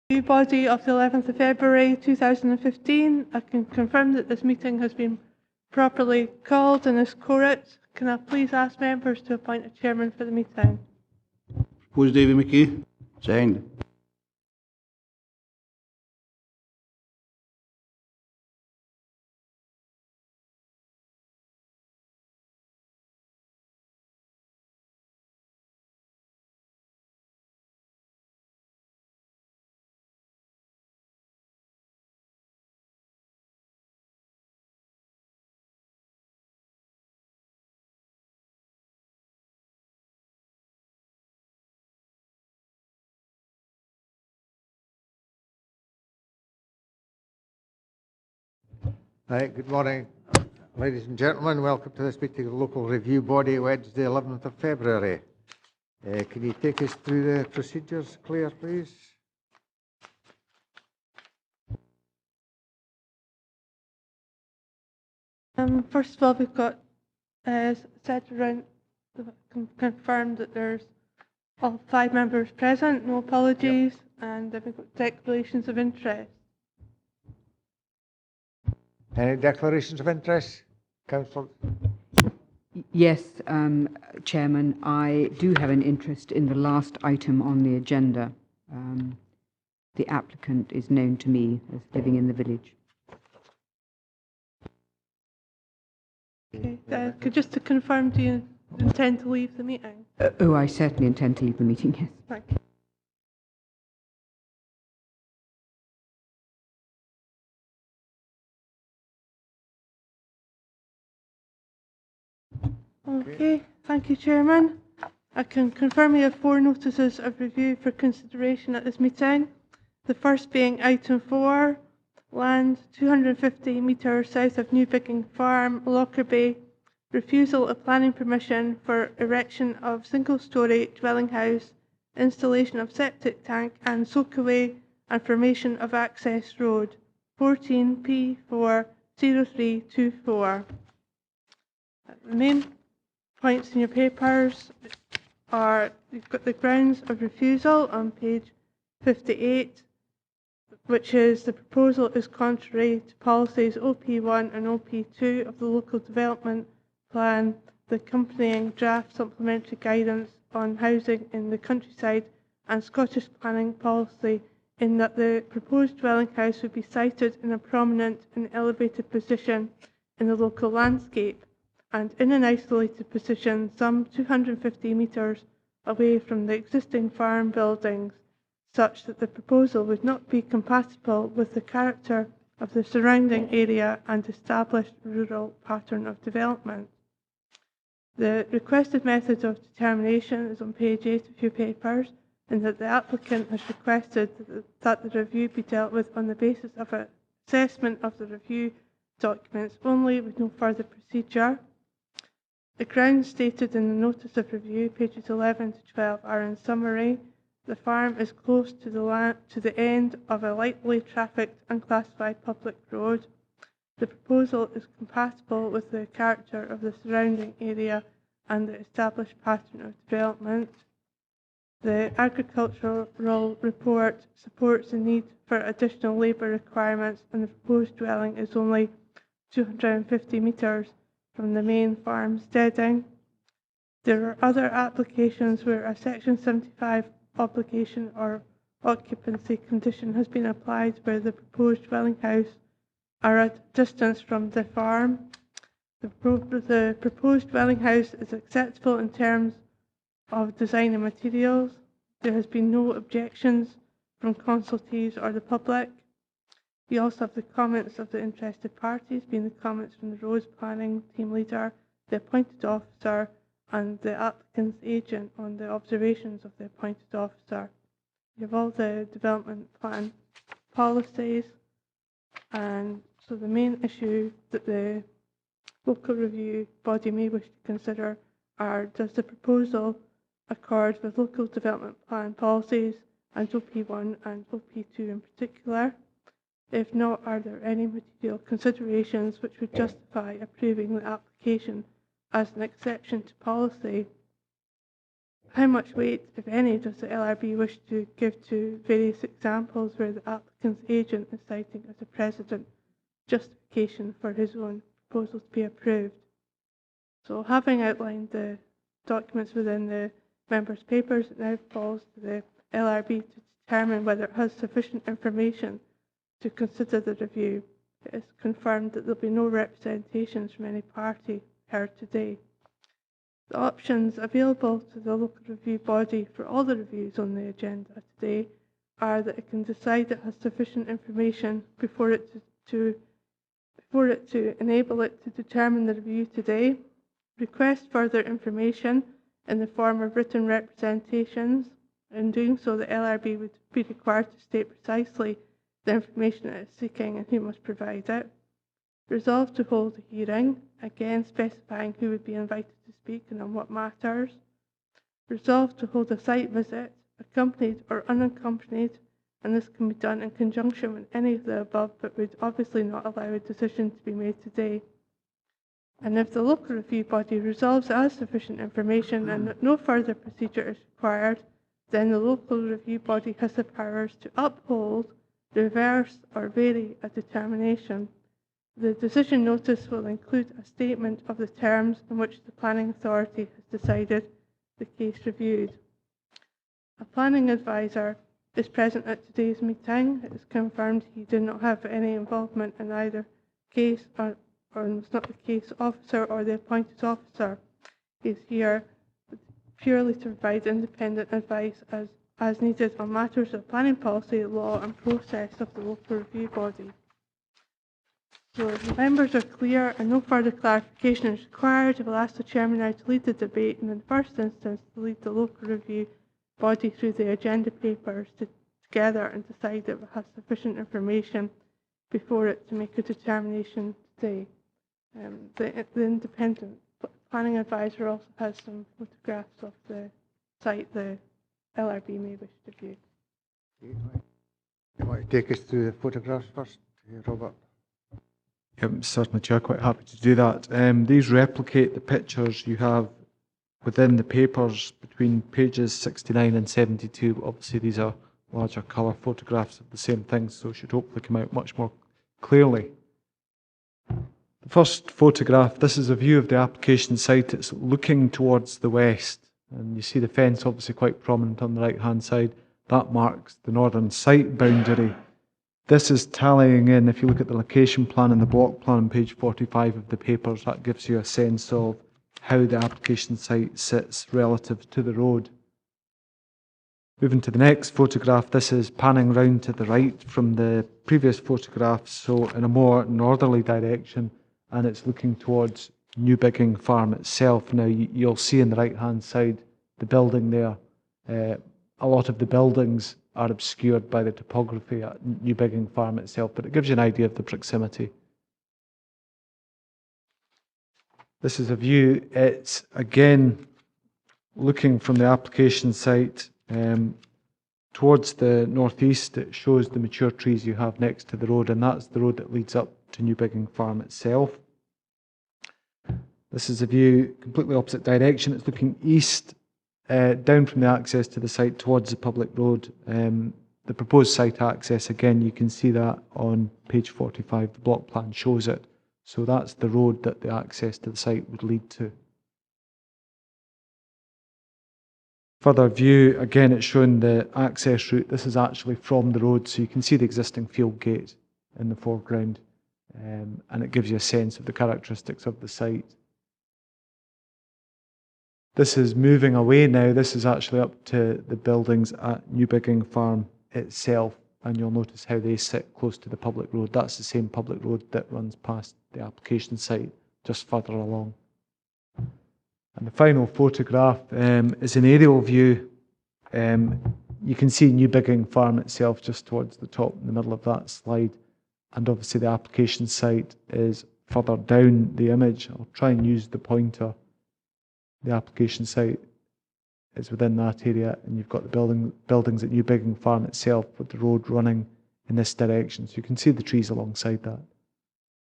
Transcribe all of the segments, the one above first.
Review body of the 11th of February 2015. I can confirm that this meeting has been properly called and is quorate. Can I please ask members to appoint a chairman for the meeting? Who's David McKee? Signed. Right, good morning, ladies and gentlemen. Welcome to this meeting of the local review body, Wednesday, 11th of February. Can you take us through the procedures, Claire, please? First of all, we've got Sederunt confirmed that there's all 5 members present, no apologies, and then we've got declarations of interest. Any declarations of interest, Councillor? Yes, Chairman, I do have an interest in the last item on the agenda. The applicant is known to me as living in the village. Okay, just to confirm, do you intend to leave the meeting? Oh, I certainly intend to leave the meeting, yes. Thank you. Okay, thank you, Chairman. I can confirm we have 4 notices of review for consideration at this meeting. The first being item 4, land 250 metres south of Newbigging Farm, Lockerbie, refusal of planning permission for erection of single-storey dwelling house, installation of septic tank and soakaway, and formation of access road, 14P40324. The main points in your papers are, you've got the grounds of refusal on page 58, which is the proposal is contrary to policies OP1 and OP2 of the local development plan, the accompanying draft supplementary guidance on housing in the countryside, and Scottish planning policy, in that the proposed dwelling house would be sited in a prominent and elevated position in the local landscape, and in an isolated position some 250 metres away from the existing farm buildings, such that the proposal would not be compatible with the character of the surrounding area and established rural pattern of development. The requested method of determination is on page 8 of your papers, in that the applicant has requested that the review be dealt with on the basis of an assessment of the review documents only, with no further procedure. The grounds stated in the notice of review, pages 11 to 12, are in summary. The farm is close to the end of a lightly trafficked unclassified public road. The proposal is compatible with the character of the surrounding area and the established pattern of development. The agricultural report supports the need for additional labour requirements, and the proposed dwelling is only 250 metres from the main farm steading. There are other applications where a Section 75 obligation or occupancy condition has been applied, where the proposed dwelling house are at distance from the farm. The proposed dwelling house is acceptable in terms of design and materials. There has been no objections from consultees or the public. We also have the comments of the interested parties, being the comments from the roads planning team leader, the appointed officer, and the applicant's agent on the observations of the appointed officer. You have all the development plan policies, and so the main issue that the local review body may wish to consider are, does the proposal accord with local development plan policies and OP1 and OP2 in particular? If not, are there any material considerations which would justify approving the application as an exception to policy? How much weight, if any, does the LRB wish to give to various examples where the applicant's agent is citing as a precedent justification for his own proposal to be approved? So having outlined the documents within the members' papers, it now falls to the LRB to determine whether it has sufficient information to consider the review. It is confirmed that there will be no representations from any party heard today. The options available to the local review body for all the reviews on the agenda today are that it can decide it has sufficient information before it to enable it to determine the review today, request further information in the form of written representations. In doing so, the LRB would be required to state precisely the information it is seeking and who must provide it. Resolve to hold a hearing, again specifying who would be invited to speak and on what matters. Resolve to hold a site visit, accompanied or unaccompanied, and this can be done in conjunction with any of the above, but would obviously not allow a decision to be made today. And if the local review body resolves it has sufficient information and that no further procedure is required, then the local review body has the powers to uphold, reverse or vary a determination. The decision notice will include a statement of the terms in which the planning authority has decided the case reviewed. A planning advisor is present at today's meeting. It is confirmed he did not have any involvement in either case or was not the case officer or the appointed officer. He is here purely to provide independent advice as needed on matters of planning policy, law and process of the local review body. So if the members are clear and no further clarification is required, I will ask the Chairman now to lead the debate and in the first instance to lead the local review body through the agenda papers together and decide if it has sufficient information before it to make a determination today. The independent planning advisor also has some photographs of the site the LRB may wish to view. You want to take us through the photographs first, Robert? Yep, certainly, Chair, quite happy to do that. These replicate the pictures you have within the papers between pages 69 and 72. Obviously, these are larger colour photographs of the same thing, so should hopefully come out much more clearly. The first photograph, this is a view of the application site. It's looking towards the west, and you see the fence obviously quite prominent on the right-hand side. That marks the northern site boundary. This is tallying in, if you look at the location plan and the block plan on page 45 of the papers, that gives you a sense of how the application site sits relative to the road. Moving to the next photograph, this is panning round to the right from the previous photograph, so in a more northerly direction, and it's looking towards Newbigging Farm itself. Now you'll see on the right-hand side the building there. A lot of the buildings are obscured by the topography at Newbigging Farm itself, but it gives you an idea of the proximity. This is a view. It's again looking from the application site towards the northeast. It shows the mature trees you have next to the road, and that's the road that leads up to Newbigging Farm itself. This is a view completely opposite direction. It's looking east, down from the access to the site towards the public road. The proposed site access, again, you can see that on page 45. The block plan shows it. So that's the road that the access to the site would lead to. Further view, again, it's showing the access route. This is actually from the road, so you can see the existing field gate in the foreground, and it gives you a sense of the characteristics of the site. This is moving away now. This is actually up to the buildings at Newbigging Farm itself, and you'll notice how they sit close to the public road. That's the same public road that runs past the application site just further along. And the final photograph is an aerial view. You can see Newbigging Farm itself just towards the top in the middle of that slide, and obviously the application site is further down the image. I'll try and use the pointer. The application site is within that area, and you've got the buildings at Newbigging Farm itself with the road running in this direction. So you can see the trees alongside that.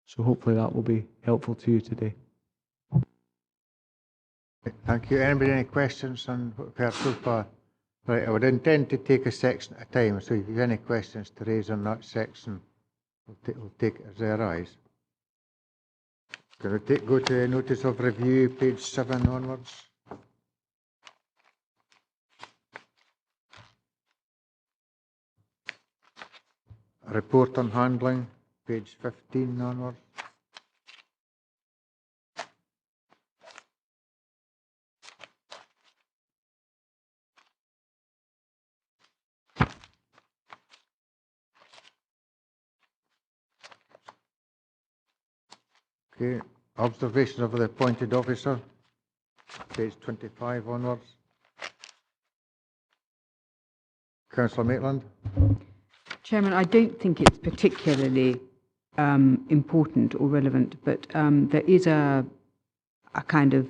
So hopefully that will be helpful to you today. Thank you. Anybody any questions on what we've heard so far? Right, I would intend to take a section at a time, so if you have any questions to raise on that section, we'll take it as they arise. Can we go to notice of review, page 7 onwards? Report on handling, page 15 onwards. Okay, observation of the appointed officer, page 25 onwards. Councillor Maitland. Chairman, I don't think it's particularly important or relevant, but there is a kind of,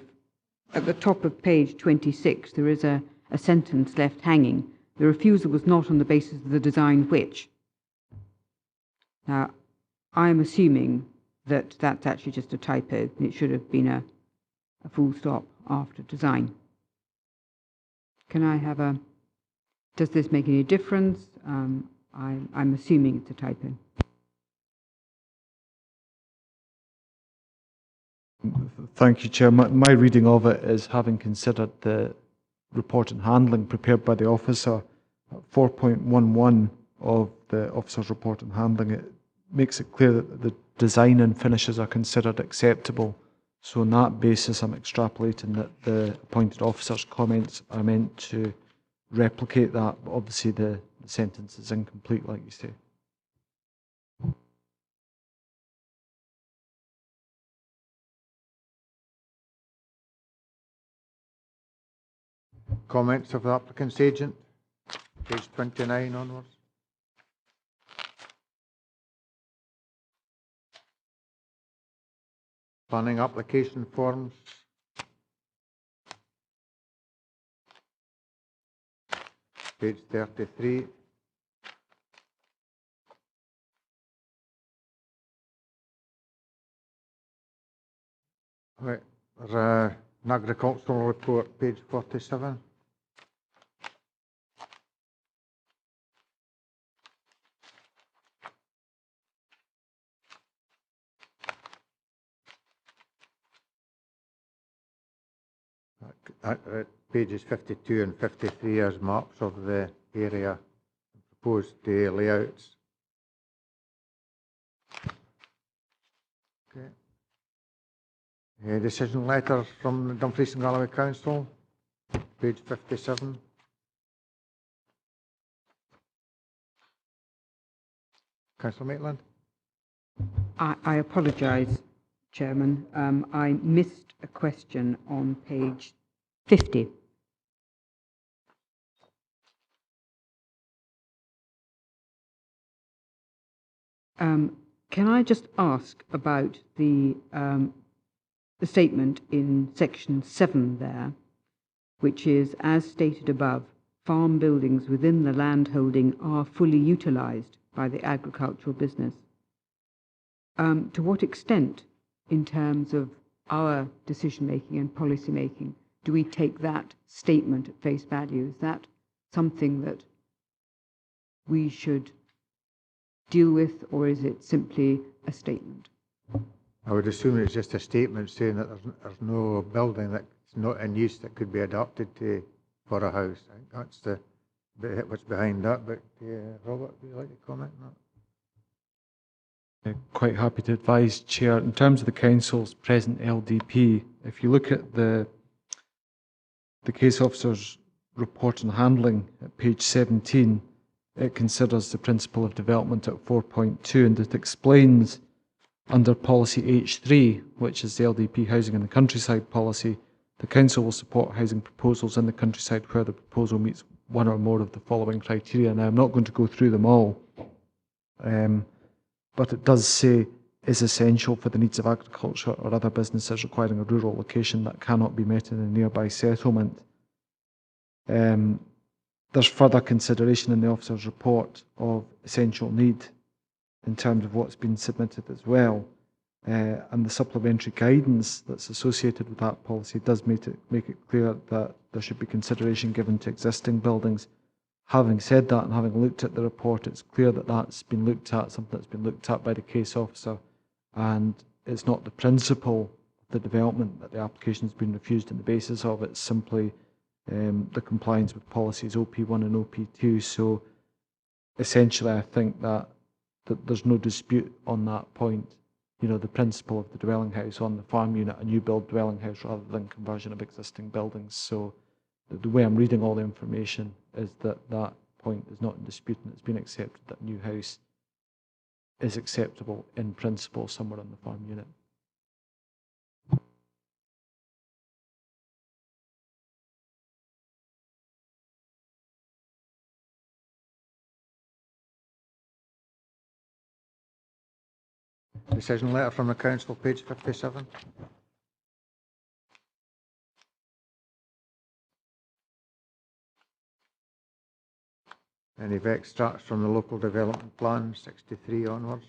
at the top of page 26, there is a sentence left hanging. The refusal was not on the basis of the design which. Now, I'm assuming that that's actually just a typo. It should have been a full stop after design. Can I have a, does this make any difference? I'm assuming it's a typo. Thank you, Chair. My reading of it is, having considered the report and handling prepared by the officer, 4.11 of the officer's report and handling, it makes it clear that the design and finishes are considered acceptable. So on that basis, I'm extrapolating that the appointed officer's comments are meant to replicate that, but obviously the sentence is incomplete, like you say. Comments of the applicant's agent, page 29 onwards. Planning application forms. Page 33. Right, there's an agricultural report, page 47. Pages 52 and 53 as maps of the area, proposed layouts. Okay. Decision letter from the Dumfries and Galloway Council, page 57. Councillor Maitland. I apologise, Chairman. I missed a question on page 50. Can I just ask about the statement in section 7 there, which is, as stated above, farm buildings within the landholding are fully utilised by the agricultural business. To what extent, in terms of our decision-making and policy-making, do we take that statement at face value? Is that something that we should deal with, or is it simply a statement? I would assume it's just a statement saying that there's no building that's not in use that could be adapted for a house. I think that's the bit what's behind that. But Robert, would you like to comment on that? Quite happy to advise, Chair. In terms of the Council's present LDP, if you look at the case officer's report on handling at page 17, it considers the principle of development at 4.2, and it explains under policy H3, which is the LDP housing in the countryside policy, the Council will support housing proposals in the countryside where the proposal meets one or more of the following criteria. Now, I'm not going to go through them all, but it does say is essential for the needs of agriculture or other businesses requiring a rural location that cannot be met in a nearby settlement. There's further consideration in the officer's report of essential need in terms of what's been submitted as well. and the supplementary guidance that's associated with that policy does make it clear that there should be consideration given to existing buildings. Having said that, and having looked at the report, it's clear that that's been looked at, something that's been looked at by the case officer, and it's not the principle of the development that the application has been refused on the basis of. It's simply the compliance with policies OP1 and OP2. So essentially, I think that there's no dispute on that point. You know, the principle of the dwelling house on the farm unit, a new build dwelling house rather than conversion of existing buildings. So the way I'm reading all the information is that that point is not in dispute, and it's been accepted that a new house is acceptable in principle somewhere on the farm unit. Decision letter from the council, page 57. Any extracts from the local development plan, 63 onwards?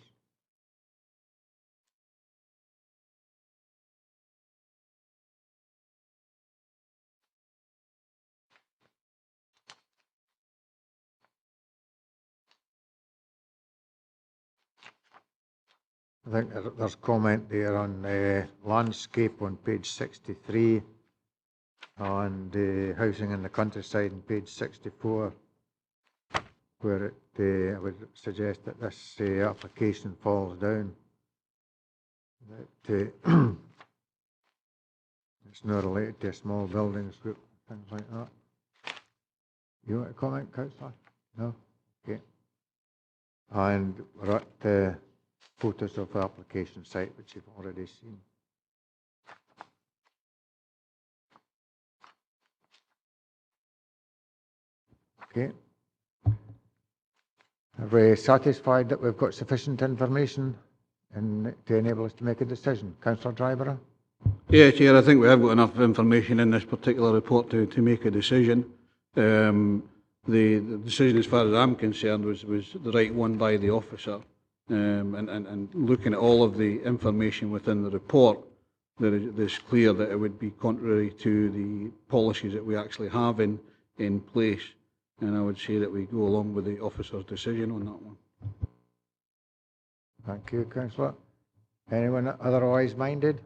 I think there's comment there on landscape on page 63, and housing in the countryside on page 64, where I would suggest that this application falls down. That it's not related to a small buildings group, things like that. You want to comment, Councillor? No? Okay. And we're at the photos of the application site, which you've already seen. Okay. Are we satisfied that we've got sufficient information to enable us to make a decision? Councillor Dryburgh? Yeah, Chair, I think we have got enough information in this particular report to make a decision. The decision, as far as I'm concerned, was the right one by the officer. And looking at all of the information within the report, it's clear that it would be contrary to the policies that we actually have in place. And I would say that we go along with the officer's decision on that one. Thank you, Councillor. Anyone otherwise minded?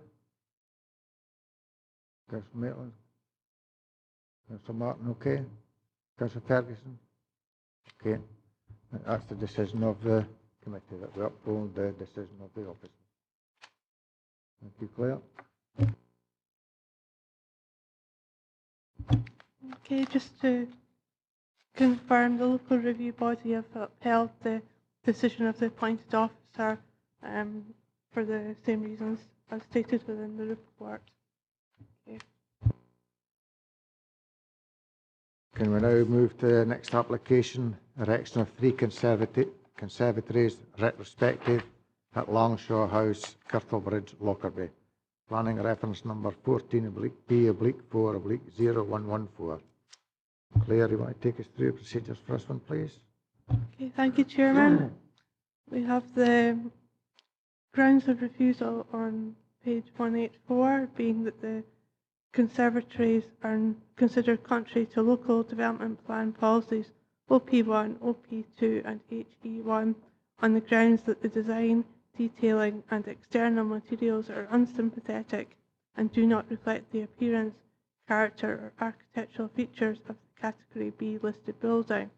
Councillor Maitland? Councillor Martin, okay? Councillor Ferguson? Okay. That's the decision of the committee, that we uphold the decision of the officer. Thank you, Claire. Okay, just to confirm, the local review body have upheld the decision of the appointed officer for the same reasons as stated within the report. Okay. Can we now move to the next application, erection of 3 conservatories, retrospective at Langshaw House, Kirtlebridge, Lockerbie. Planning reference number 14/B/4/0114. Claire, you want to take us through procedures for this one, please? Okay, thank you, Chairman. We have the grounds of refusal on page 184, being that the conservatories are considered contrary to local development plan policies OP1, OP2 and HE1 on the grounds that the design, detailing and external materials are unsympathetic and do not reflect the appearance, character or architectural features of the Category B listed building.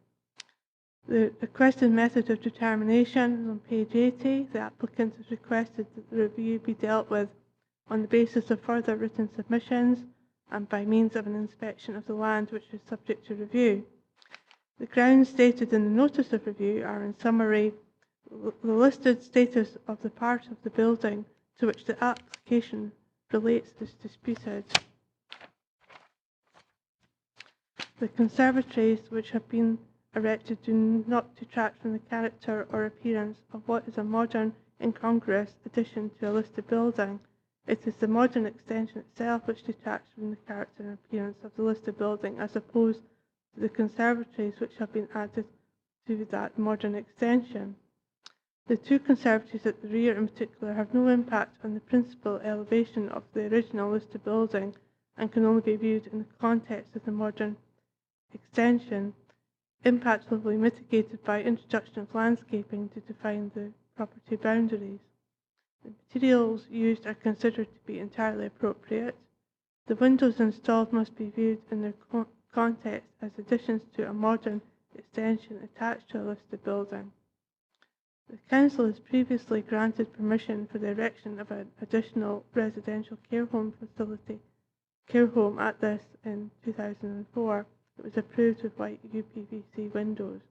The requested method of determination is on page 80. The applicant has requested that the review be dealt with on the basis of further written submissions and by means of an inspection of the land which is subject to review. The grounds stated in the notice of review are, in summary, the listed status of the part of the building to which the application relates is disputed. The conservatories which have been erected do not detract from the character or appearance of what is a modern, incongruous addition to a listed building. It is the modern extension itself which detracts from the character and appearance of the listed building, as opposed to the conservatories which have been added to that modern extension. The two conservatories at the rear in particular have no impact on the principal elevation of the original listed building and can only be viewed in the context of the modern extension. Impact will be mitigated by introduction of landscaping to define the property boundaries. The materials used are considered to be entirely appropriate. The windows installed must be viewed in their context as additions to a modern extension attached to a listed building. The Council has previously granted permission for the erection of an additional residential care home at this in 2004. It was approved with white uPVC windows.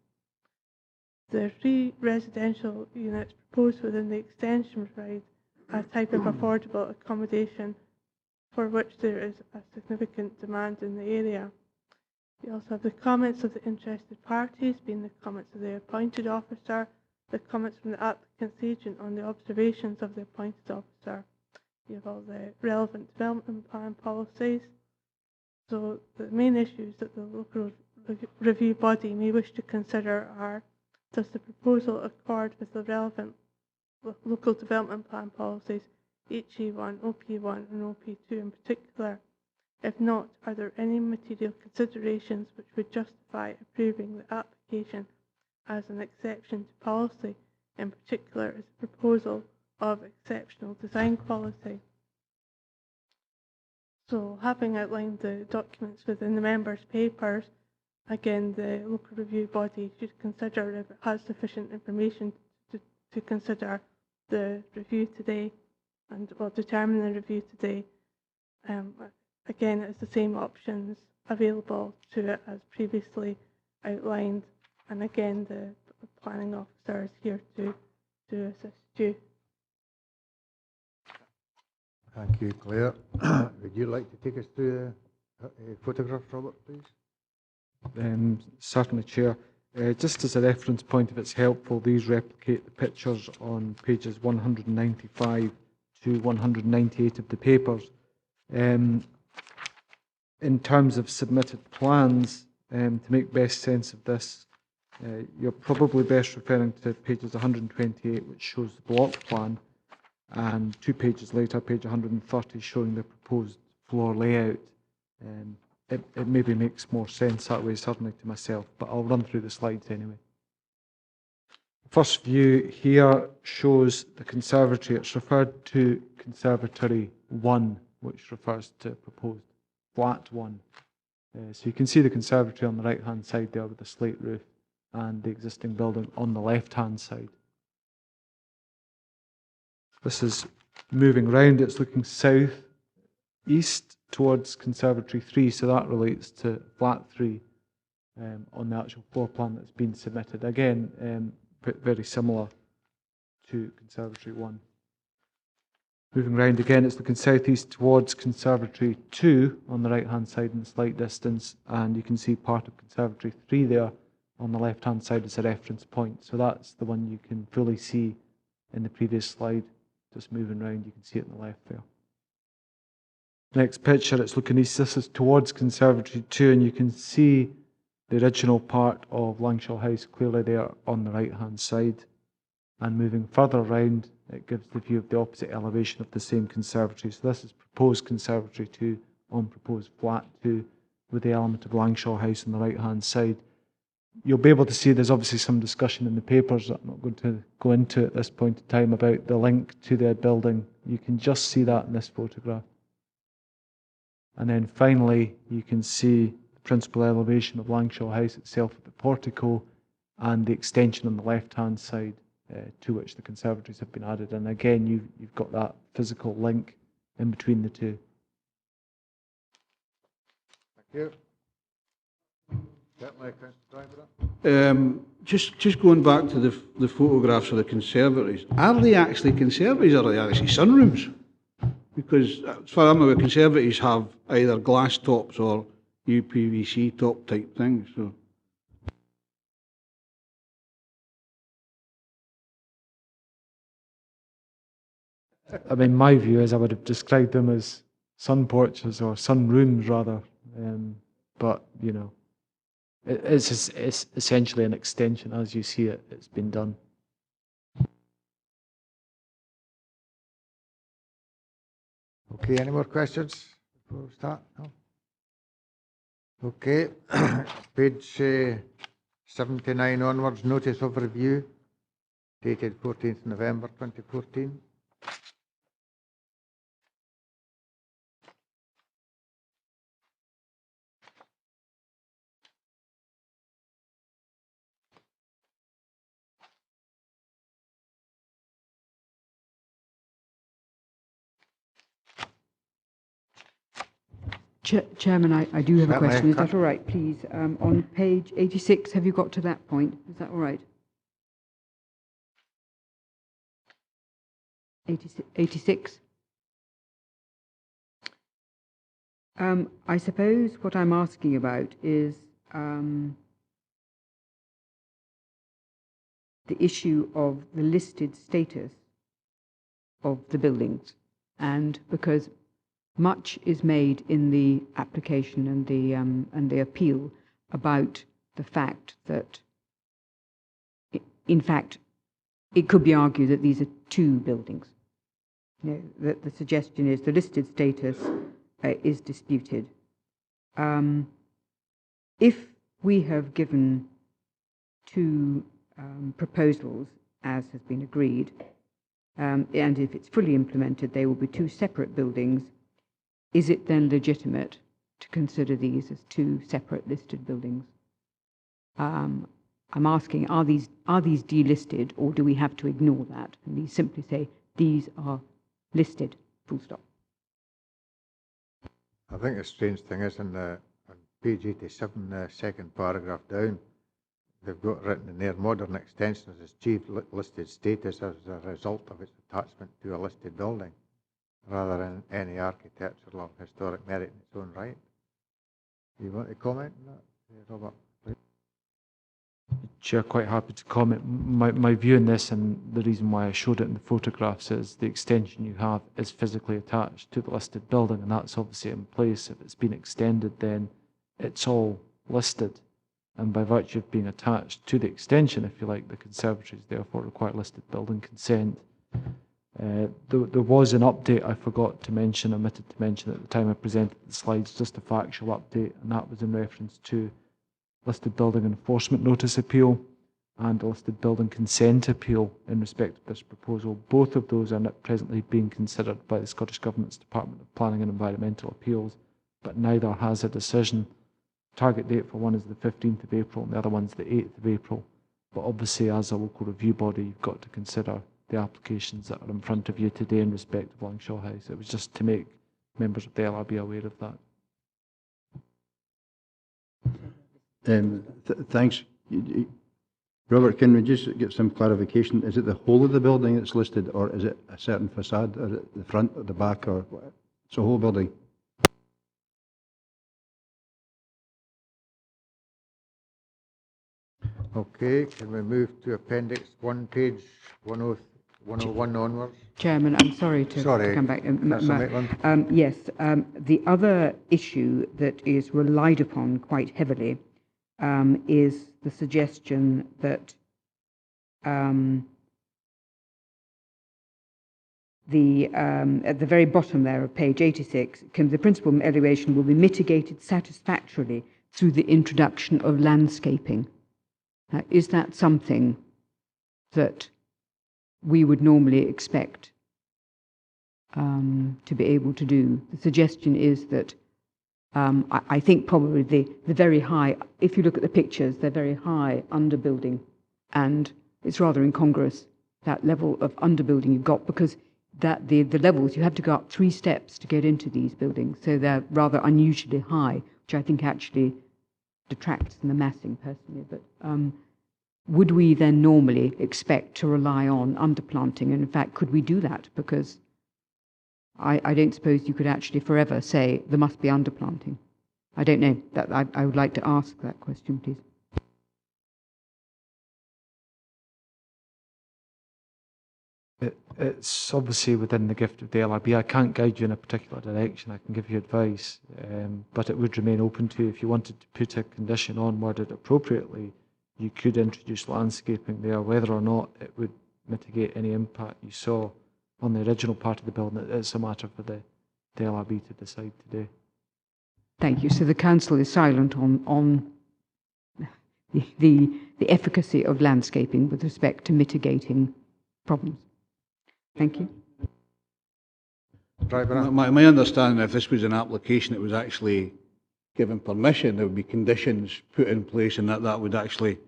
The 3 residential units proposed within the extension provide a type of affordable accommodation for which there is a significant demand in the area. We also have the comments of the interested parties, being the comments of the appointed officer, the comments from the applicant's agent on the observations of the appointed officer. You have all the relevant development plan policies. So the main issues that the local review body may wish to consider are: does the proposal accord with the relevant local development plan policies, HE1, OP1 and OP2 in particular? If not, are there any material considerations which would justify approving the application as an exception to policy, in particular as a proposal of exceptional design quality? So, having outlined the documents within the members' papers, again, the local review body should consider if it has sufficient information to consider the review today and will determine the review today. Again, it's the same options available to it as previously outlined, and again, the planning officer is here to assist you. Thank you, Claire. Would you like to take us through the photograph, Robert, please? Certainly, Chair. Just as a reference point, if it's helpful, these replicate the pictures on pages 195 to 198 of the papers. In terms of submitted plans, to make best sense of this, you're probably best referring to pages 128, which shows the block plan, and 2 pages later, page 130, showing the proposed floor layout. It maybe makes more sense that way, certainly to myself, but I'll run through the slides anyway. First view here shows the conservatory. It's referred to Conservatory 1, which refers to proposed flat 1. So you can see the conservatory on the right-hand side there with the slate roof and the existing building on the left-hand side. This is moving round. It's looking south east towards Conservatory 3, so that relates to flat 3 on the actual floor plan that's been submitted. Again, very similar to Conservatory 1. Moving round again, it's looking southeast towards Conservatory 2 on the right-hand side in a slight distance, and you can see part of Conservatory 3 there on the left-hand side as a reference point. So that's the one you can fully see in the previous slide. Just moving round, you can see it on the left there. Next picture, it's looking east. This is towards Conservatory 2, and you can see the original part of Langshaw House clearly there on the right-hand side. And moving further round, it gives the view of the opposite elevation of the same conservatory. So this is proposed Conservatory 2 on proposed flat 2 with the element of Langshaw House on the right-hand side. You'll be able to see there's obviously some discussion in the papers that I'm not going to go into at this point in time about the link to the building. You can just see that in this photograph. And then finally, you can see the principal elevation of Langshaw House itself with the portico and the extension on the left-hand side to which the conservatories have been added. And again, you've got that physical link in between the two. Thank you. Just going back to the photographs of the conservatories, are they actually conservatories or are they actually sunrooms? Because as far as I'm aware, conservatories have either glass tops or uPVC top type things. So. I mean, my view is I would have described them as sun porches or sunrooms rather, but you know, it's essentially an extension as you see it. It's been done. Okay, any more questions before we start? No? Okay, page 79 onwards, notice of review, dated 14th November 2014. Chairman, I do have a Certainly, question. Is that all right, please? On page 86, have you got to that point? Is that all right? 86? I suppose what I'm asking about is the issue of the listed status of the buildings, and because much is made in the application and the appeal about the fact that, in fact, it could be argued that these are two buildings. You know, that the suggestion is the listed status is disputed. If we have given two proposals, as has been agreed, and if it's fully implemented, they will be two separate buildings. Is it then legitimate to consider these as two separate listed buildings? I'm asking, are these delisted, or do we have to ignore that and we simply say these are listed, full stop? I think the strange thing is on page 87, the second paragraph down, they've got written in there, modern extension has achieved listed status as a result of its attachment to a listed building, rather than any architectural or historic merit in its own right. You want to comment on that, Robert? Chair, quite happy to comment. My view on this, and the reason why I showed it in the photographs, is the extension you have is physically attached to the listed building, and that's obviously in place. If it's been extended, then it's all listed, and by virtue of being attached to the extension, if you like, the conservatories therefore require listed building consent. There was an update I forgot to mention, omitted to mention at the time I presented the slides, just a factual update, and that was in reference to listed building enforcement notice appeal and a listed building consent appeal in respect of this proposal. Both of those are presently being considered by the Scottish Government's Department of Planning and Environmental Appeals, but neither has a decision. Target date for one is the 15th of April and the other one's the 8th of April. But obviously, as a local review body, you've got to consider the applications that are in front of you today in respect of Langshaw House. It was just to make members of the LRB aware of that. Thanks. Robert, can we just get some clarification? Is it the whole of the building that's listed, or is it a certain facade, or the front or the back, or it's the whole building? Okay, can we move to Appendix 1, page 101 onwards? Chairman, I'm sorry to come back. Yes, the other issue that is relied upon quite heavily is the suggestion that at the very bottom there of page 86, the principal elevation will be mitigated satisfactorily through the introduction of landscaping. Is that something that we would normally expect to be able to do? The suggestion is that I think probably the very high, if you look at the pictures, they're very high underbuilding, and it's rather incongruous, that level of underbuilding you've got, because that the levels, you have to go up 3 steps to get into these buildings, so they're rather unusually high, which I think actually detracts from the massing personally. But would we then normally expect to rely on underplanting? And in fact, could we do that? Because I don't suppose you could actually forever say there must be underplanting. I don't know. That I would like to ask that question, please. It's obviously within the gift of the LRB. I can't guide you in a particular direction. I can give you advice, but it would remain open to you. If you wanted to put a condition on worded appropriately, you could introduce landscaping there, whether or not it would mitigate any impact you saw on the original part of the building. It's a matter for the the LRB to decide today. Thank you. So the council is silent on the efficacy of landscaping with respect to mitigating problems. Thank you. Right, Brian? My understanding, if this was an application that was actually given permission, there would be conditions put in place, and that would actually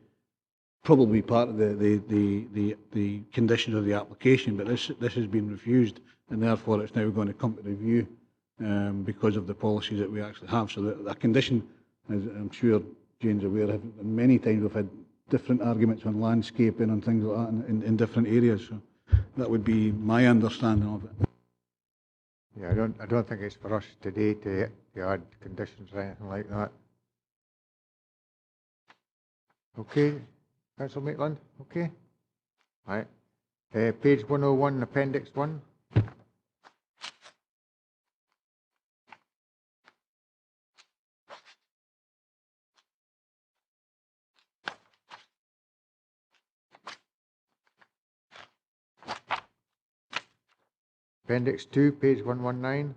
probably be part of the conditions of the application. But this has been refused, and therefore it's now going to come to review because of the policies that we actually have. So that condition, as I'm sure Jane's aware, many times we've had different arguments on landscaping and things like that in different areas. So that would be my understanding of it. Yeah, I don't think it's for us today to add conditions or anything like that. Okay, Councillor Maitland, okay? Right. Page 101, Appendix 1. Appendix 2, page 119.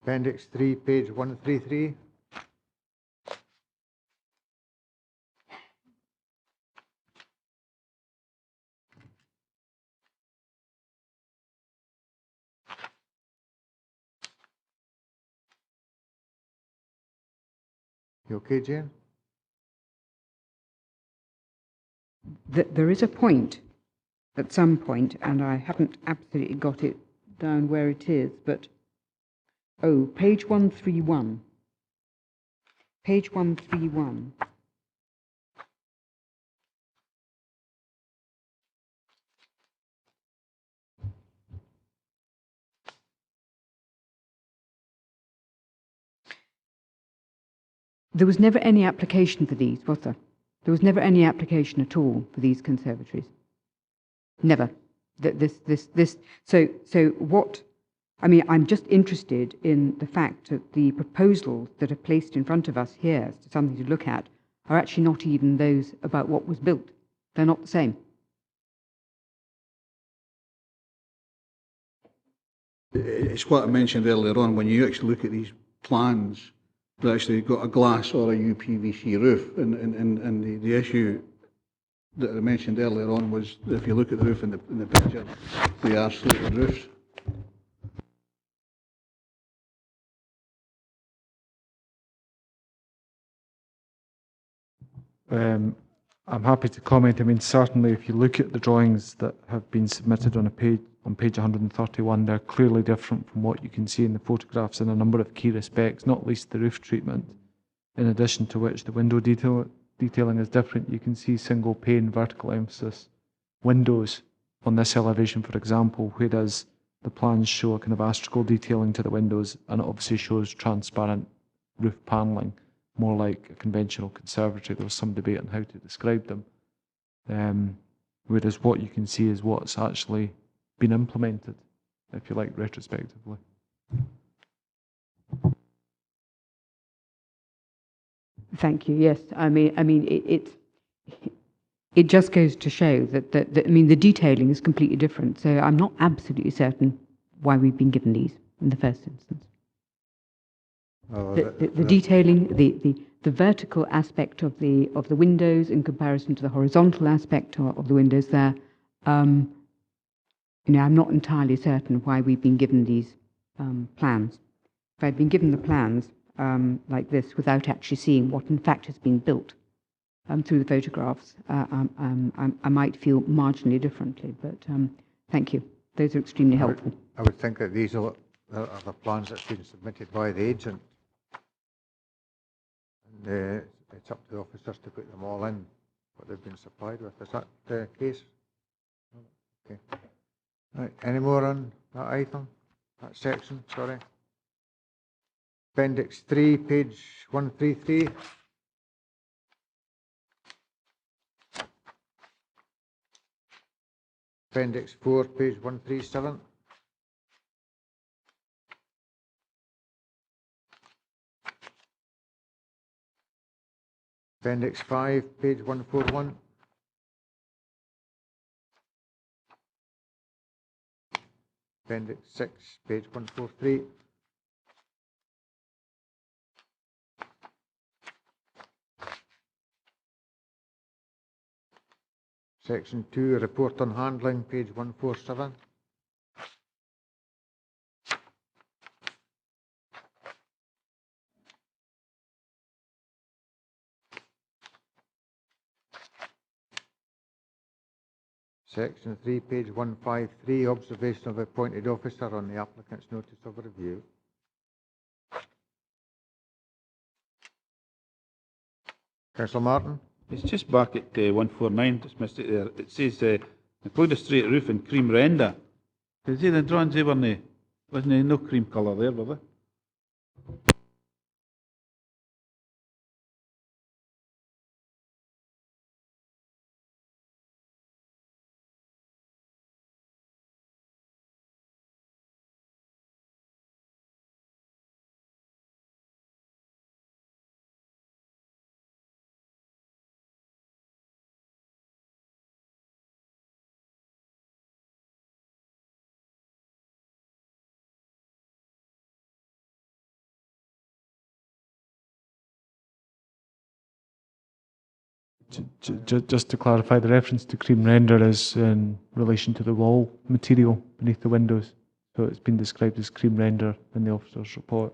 Appendix 3, page 133. You okay, Jane? There is a point at some point, and I haven't absolutely got it down where it is, but page 131. Page 131. There was never any application for these, was there? There was never any application at all for these conservatories. Never. So what? I mean, I'm just interested in the fact that the proposals that are placed in front of us here as to something to look at are actually not even those about what was built. They're not the same. It's what I mentioned earlier on. When you actually look at these plans, they've actually got a glass or a uPVC roof, and the issue that I mentioned earlier on was, if you look at the roof in the picture, they are slated roofs. I'm happy to comment. I mean, certainly if you look at the drawings that have been submitted on page 131, they're clearly different from what you can see in the photographs in a number of key respects, not least the roof treatment, in addition to which the window detailing is different. You can see single pane vertical emphasis windows on this elevation, for example, whereas the plans show a kind of astragal detailing to the windows, and it obviously shows transparent roof panelling, more like a conventional conservatory. There was some debate on how to describe them. Whereas what you can see is what's actually been implemented, if you like, retrospectively. Thank you. Yes, I mean, it just goes to show that I mean, the detailing is completely different. So I'm not absolutely certain why we've been given these in the first instance. Oh, The detailing, the vertical aspect of the windows in comparison to the horizontal aspect of the windows there. You know, I'm not entirely certain why we've been given these plans. If I'd been given the plans like this without actually seeing what in fact has been built through the photographs, I might feel marginally differently. But thank you; those are extremely helpful. I would think that these are the plans that's been submitted by the agent. And it's up to the officers to put them all in, what they've been supplied with. Is that the case? Okay. Right. Any more on that item, that section? Sorry. Appendix 3, page 133. Appendix 4, page 137. Appendix 5, page 141. Appendix 6, page 143. Section 2, report on handling, page 147. Section 3, page 153, observation of appointed officer on the applicant's notice of review. Councillor Martin. It's just back at 149, just missed it there. It says, include a straight roof and cream render. Because the drawings, they weren't, wasn't no cream colour there, were there? Just to clarify, the reference to cream render is in relation to the wall material beneath the windows. So it's been described as cream render in the officer's report.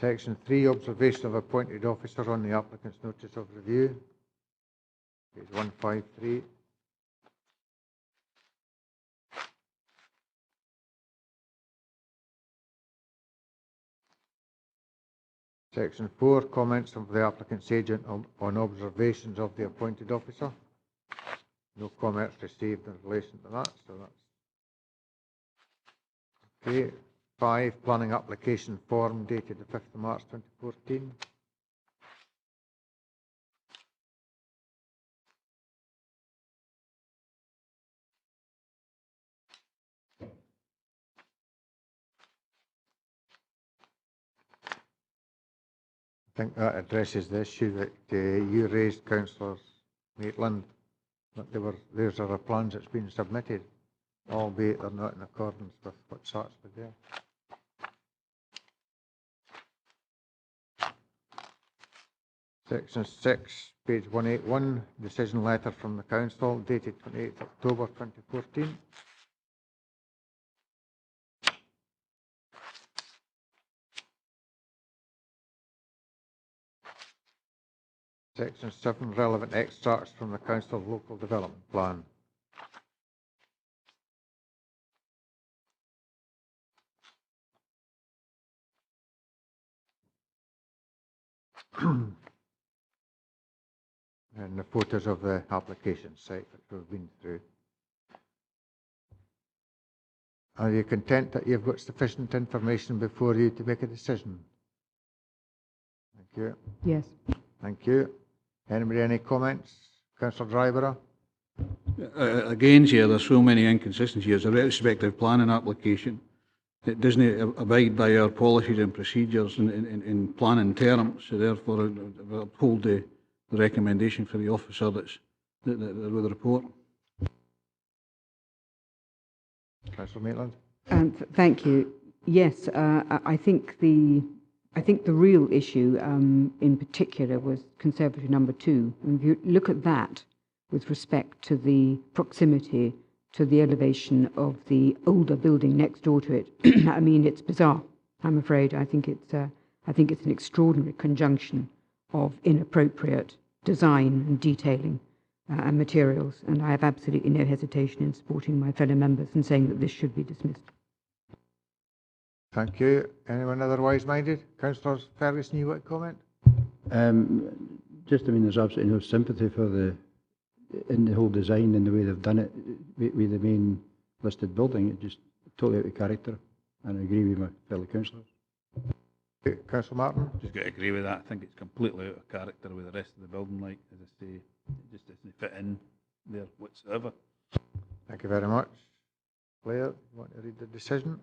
Section 3, observation of appointed officer on the applicant's notice of review. Page 153. Section 4, comments of the applicant's agent on observations of the appointed officer. No comments received in relation to that, so that's okay. 5, planning application form dated the 5th of March 2014. I think that addresses the issue that you raised, Councillor Maitland, that there's a plans that's been submitted, albeit they're not in accordance with what's actually there. Section 6, page 181, decision letter from the Council dated 28th October 2014. Section 7, relevant extracts from the Council Local Development Plan. And the photos of the application site that we've been through. Are you content that you've got sufficient information before you to make a decision? Thank you. Yes. Thank you. Anybody any comments? Councillor Dryborough? Again, Chair, there's so many inconsistencies. It's a retrospective planning application. It doesn't abide by our policies and procedures in planning terms, so therefore I uphold the recommendation for the officer that with the report. Councillor Maitland? Thank you. Yes, I think the real issue in particular was conservatory number 2. And if you look at that with respect to the proximity to the elevation of the older building next door to it, I mean, it's bizarre. I'm afraid. I think it's an extraordinary conjunction of inappropriate design and detailing and materials, and I have absolutely no hesitation in supporting my fellow members and saying that this should be dismissed. Thank you. Anyone otherwise minded? Councillor Ferguson, you want to comment? Just, I mean, there's absolutely no sympathy for in the whole design and the way they've done it with the main listed building. It just totally out of character, and I agree with my fellow councillors. Councillor Martin? Just got to agree with that. I think it's completely out of character with the rest of the building, like, as I say, it just doesn't fit in. there whatsoever. Thank you very much. Claire, you want to read the decision?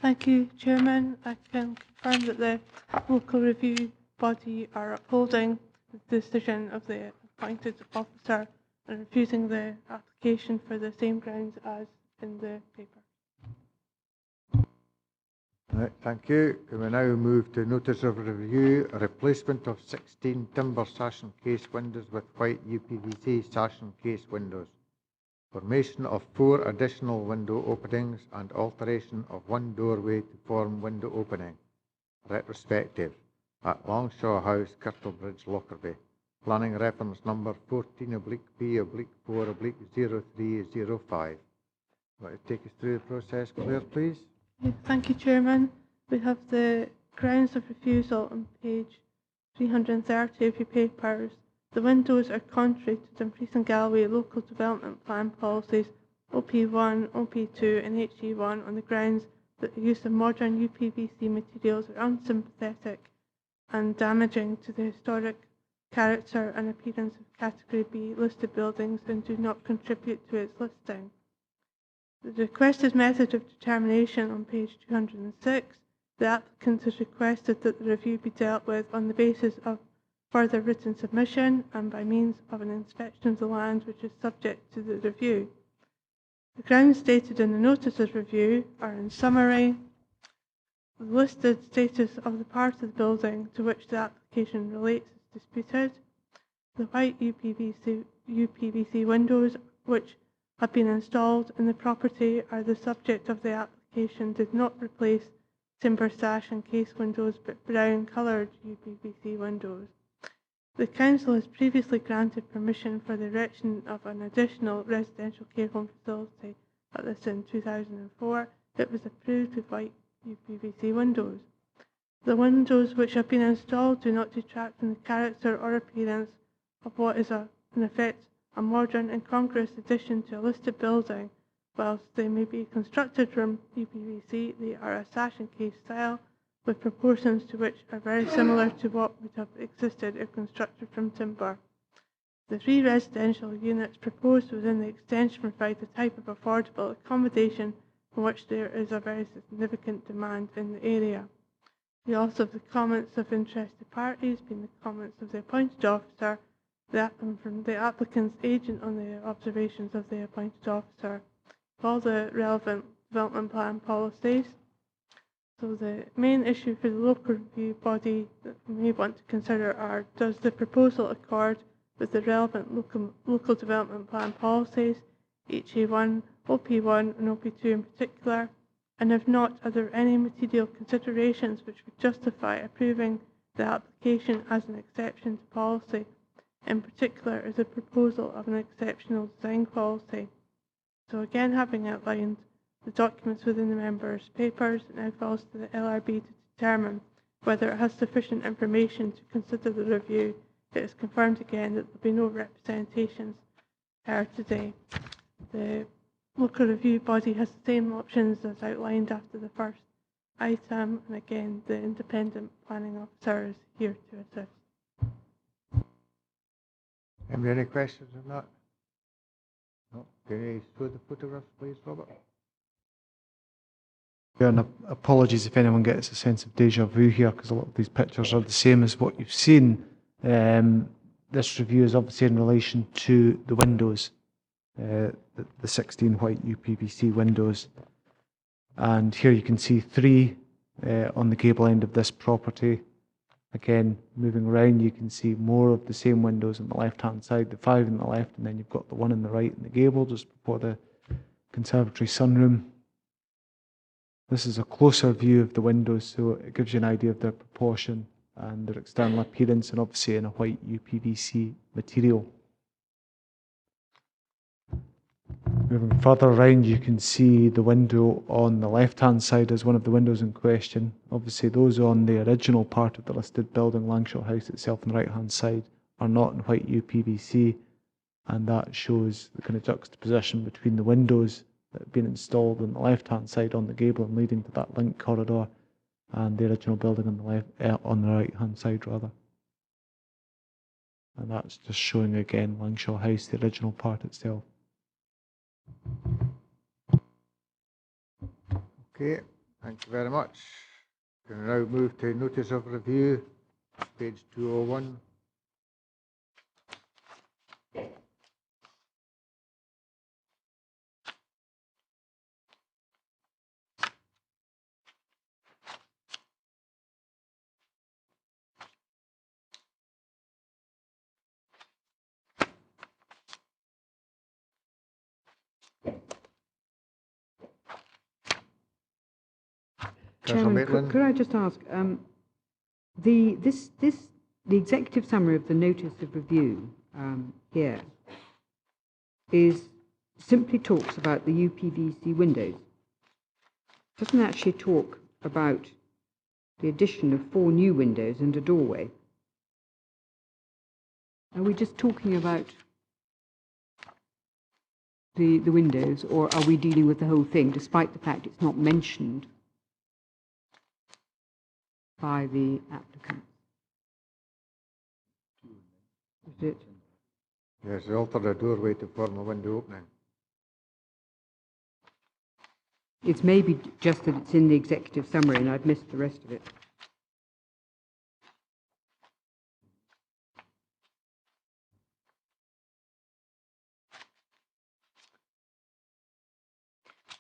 Thank you, Chairman. I can confirm that the local review body are upholding the decision of the appointed officer and refusing the application for the same grounds as in the paper. Right, thank you. We will now move to notice of review, a replacement of 16 timber sash and case windows with white uPVC sash and case windows. Formation of 4 additional window openings and alteration of 1 doorway to form window opening. Retrospective at Langshaw House, Kirtlebridge, Lockerbie. Planning reference number 14/B/4/0305. Want to take us through the process, Claire, please? Thank you, Chairman. We have the grounds of refusal on page 330 of your papers. The windows are contrary to Dumfries and Galloway Local Development Plan policies OP1, OP2 and HE1 on the grounds that the use of modern uPVC materials are unsympathetic and damaging to the historic character and appearance of Category B listed buildings and do not contribute to its listing. The requested method of determination on page 206, the applicant has requested that the review be dealt with on the basis of further written submission and by means of an inspection of the land which is subject to the review. The grounds stated in the notice of review are, in summary, the listed status of the part of the building to which the application relates is disputed. The white uPVC windows which have been installed in the property are the subject of the application did not replace timber sash and case windows but brown coloured uPVC windows. The Council has previously granted permission for the erection of an additional residential care home facility at this in 2004. It was approved with white uPVC windows. The windows which have been installed do not detract from the character or appearance of what is in effect a modern and congruous addition to a listed building. Whilst they may be constructed from uPVC, they are a sash and case style with proportions to which are very similar to what would have existed if constructed from timber. The 3 residential units proposed within the extension provide the type of affordable accommodation for which there is a very significant demand in the area. We also have the comments of interested parties, being the comments of the appointed officer, from the applicant's agent on the observations of the appointed officer, all the relevant development plan policies. So the main issue for the local review body that we may want to consider are, does the proposal accord with the relevant local development plan policies, HA1, OP1 and OP2 in particular, and if not, are there any material considerations which would justify approving the application as an exception to policy? In particular, is a proposal of an exceptional design policy. So again, having outlined the documents within the members' papers, it now falls to the LRB to determine whether it has sufficient information to consider the review. It is confirmed again that there will be no representations heard today. The local review body has the same options as outlined after the first item, and again, the independent planning officer is here to assist. Any questions on that? No. Can you show the photographs, please, Robert? Yeah, and apologies if anyone gets a sense of deja vu here, because a lot of these pictures are the same as what you've seen. This review is obviously in relation to the windows, the 16 white uPVC windows. And here you can see 3 on the gable end of this property. Again, moving around, you can see more of the same windows on the left-hand side, the 5 on the left, and then you've got the 1 on the right in the gable, just before the conservatory sunroom. This is a closer view of the windows, so it gives you an idea of their proportion and their external appearance, and obviously in a white uPVC material. Moving further around, you can see the window on the left-hand side as one of the windows in question. Obviously, those on the original part of the listed building, Langshaw House itself, on the right-hand side, are not in white uPVC, and that shows the kind of juxtaposition between the windows that have been installed on the left-hand side on the gable and leading to that link corridor, and the original building on the right-hand side, rather. And that's just showing again Langshaw House, the original part itself. Okay, thank you very much. Can now move to notice of review, page 201. Councillor Chairman, Maitland. could I just ask, the executive summary of the notice of review here simply talks about the uPVC windows. Doesn't actually talk about the addition of 4 new windows and a doorway. Are we just talking about the windows, or are we dealing with the whole thing, despite the fact it's not mentioned by the applicant? Is it? Yes, alter the doorway to form a window opening. It's maybe just that it's in the executive summary and I've missed the rest of it.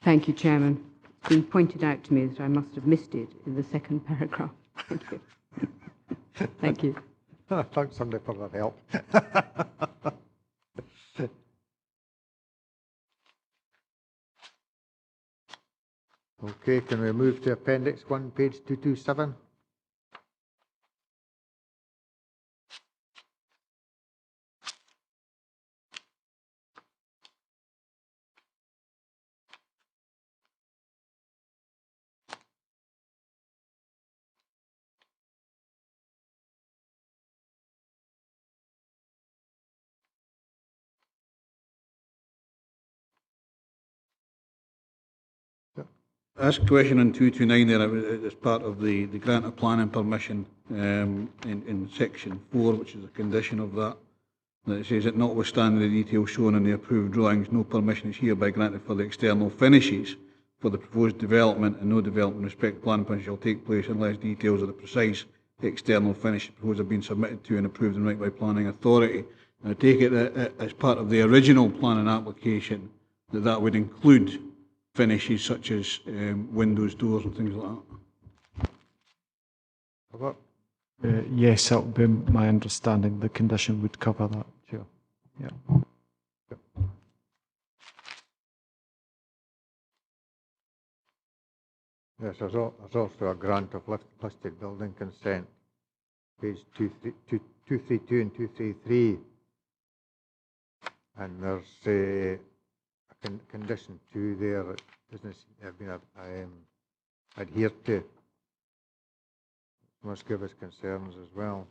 Thank you, Chairman. It's been pointed out to me that I must have missed it in the second paragraph. Thank you. Thank you. Thanks, somebody, for that help. Okay, can we move to Appendix 1, page 227? Asked question on 229 there, as part of the grant of planning permission in section 4, which is a condition of that. That it says that notwithstanding the details shown in the approved drawings, no permission is hereby granted for the external finishes for the proposed development, and no development with respect to planning permission shall take place unless details of the precise external finish proposed have been submitted to and approved in right by planning authority. And I take it that as part of the original planning application, that would include finishes such as windows, doors and things like that. Yes, that would be my understanding. The condition would cover that, Chair. Yeah. Yes, there's also a grant of listed building consent, page 232 and 233. And there's a condition 2 there that doesn't have been adhered to. Must give us concerns as well.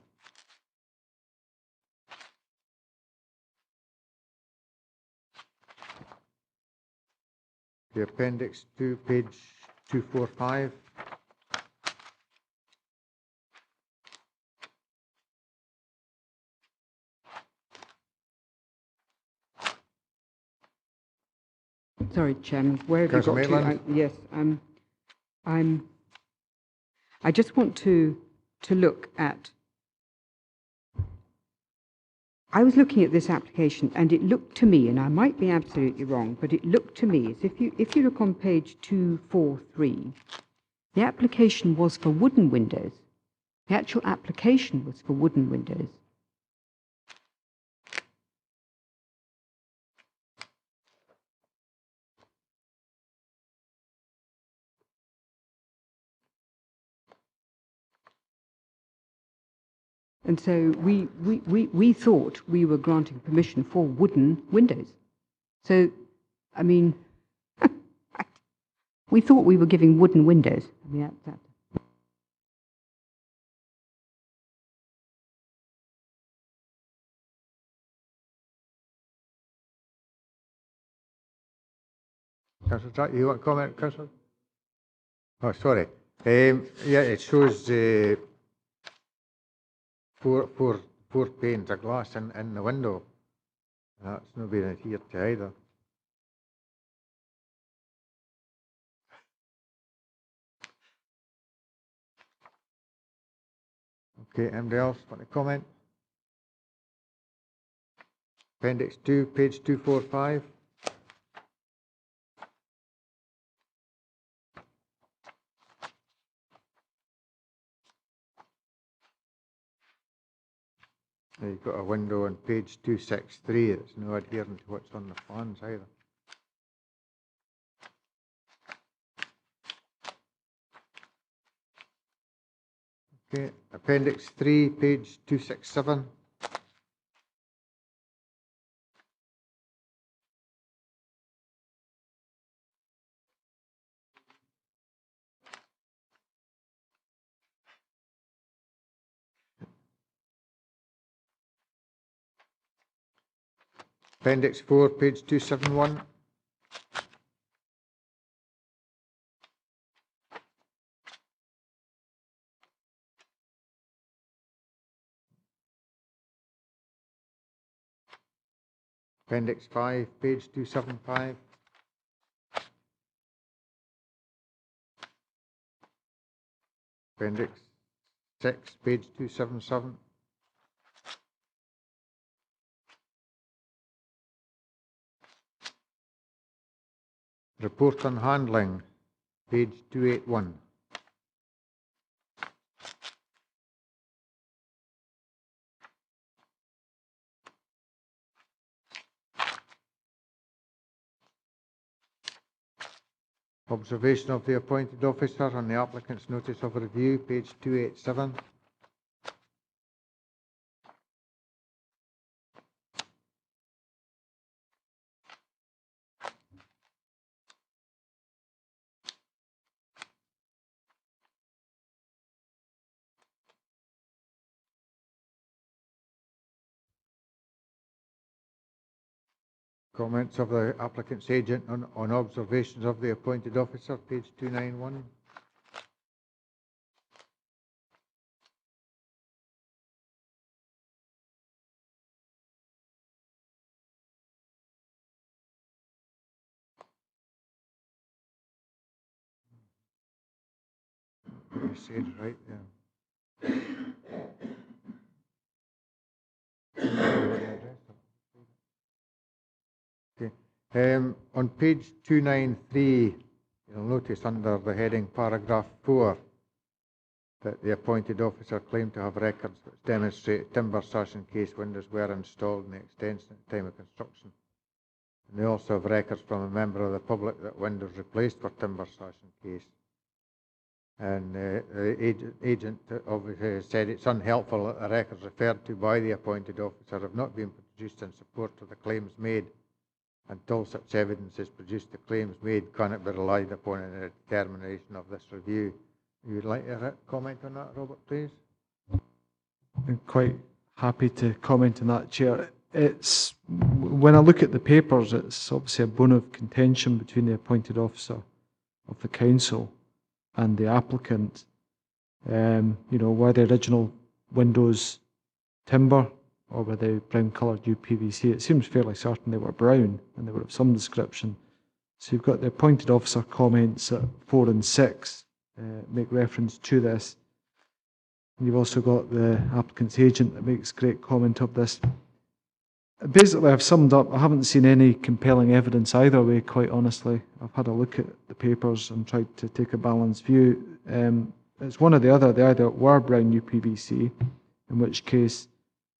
The Appendix 2, page 245. Sorry, Chairman, where have you Councillor got to? Maitland? Yes, I just want to look at. I was looking at this application, and it looked to me, and I might be absolutely wrong, but it looked to me as if you look on page 243, the application was for wooden windows. The actual application was for wooden windows. And so we thought we were granting permission for wooden windows. So, I mean, we thought we were giving wooden windows. I mean, that. Councillor Track, you want to comment, Councillor? Oh, sorry. Yeah, it shows four 4 panes of glass in the window. That's not been adhered to either. Okay, anybody else want to comment? Appendix 2, page 245. You've got a window on page 263 that's no adhering to what's on the plans either. Okay, appendix 3, page 267. Appendix 4, page 271. Appendix 5, page 275. Appendix 6, page 277. Report on handling, page 281. Observation of the appointed officer on the applicant's notice of review, page 287. Comments of the applicant's agent on observations of the appointed officer, page 291. You said right there. Okay. On page 293, you'll notice under the heading paragraph 4 that the appointed officer claimed to have records which demonstrate timber sash and case windows were installed in the extension at the time of construction. And they also have records from a member of the public that windows replaced were timber sash and case. And the agent obviously said it's unhelpful that the records referred to by the appointed officer have not been produced in support of the claims made. Until such evidence is produced, the claims made cannot be relied upon in the determination of this review. You'd like to comment on that, Robert, please? I'm quite happy to comment on that, Chair. It's, when I look at the papers, it's obviously a bone of contention between the appointed officer of the council and the applicant. You know, were the original windows timber or were they brown coloured uPVC? It seems fairly certain they were brown and they were of some description. So you've got the appointed officer comments at 4 and 6 make reference to this. And you've also got the applicant's agent that makes great comment of this. Basically, I've summed up, I haven't seen any compelling evidence either way, quite honestly. I've had a look at the papers and tried to take a balanced view. It's one or the other. They either were brown uPVC, in which case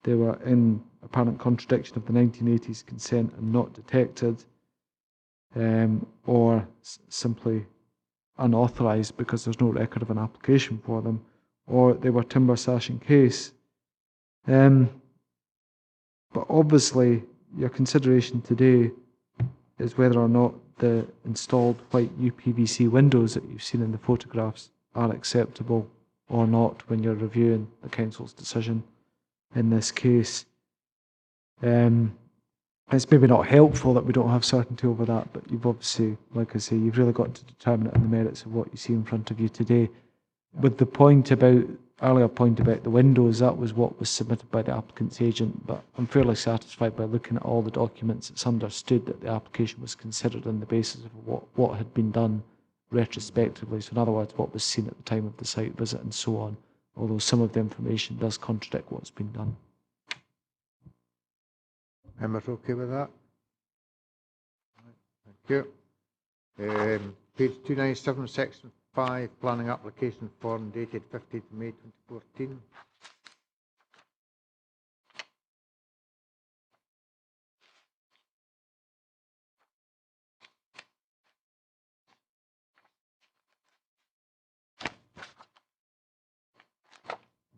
they were in apparent contradiction of the 1980s consent and not detected, or simply unauthorised because there's no record of an application for them, or they were timber sash and case. But obviously, your consideration today is whether or not the installed white uPVC windows that you've seen in the photographs are acceptable or not when you're reviewing the council's decision in this case. It's maybe not helpful that we don't have certainty over that, but you've obviously, like I say, you've really got to determine it on the merits of what you see in front of you today. With the point about earlier point about the windows, that was what was submitted by the applicant's agent, but I'm fairly satisfied by looking at all the documents. It's understood that the application was considered on the basis of what had been done retrospectively. So in other words, what was seen at the time of the site visit and so on, although some of the information does contradict what's been done. Members okay with that? Thank you. Page 297, section 5, planning application form dated 15th May 2014.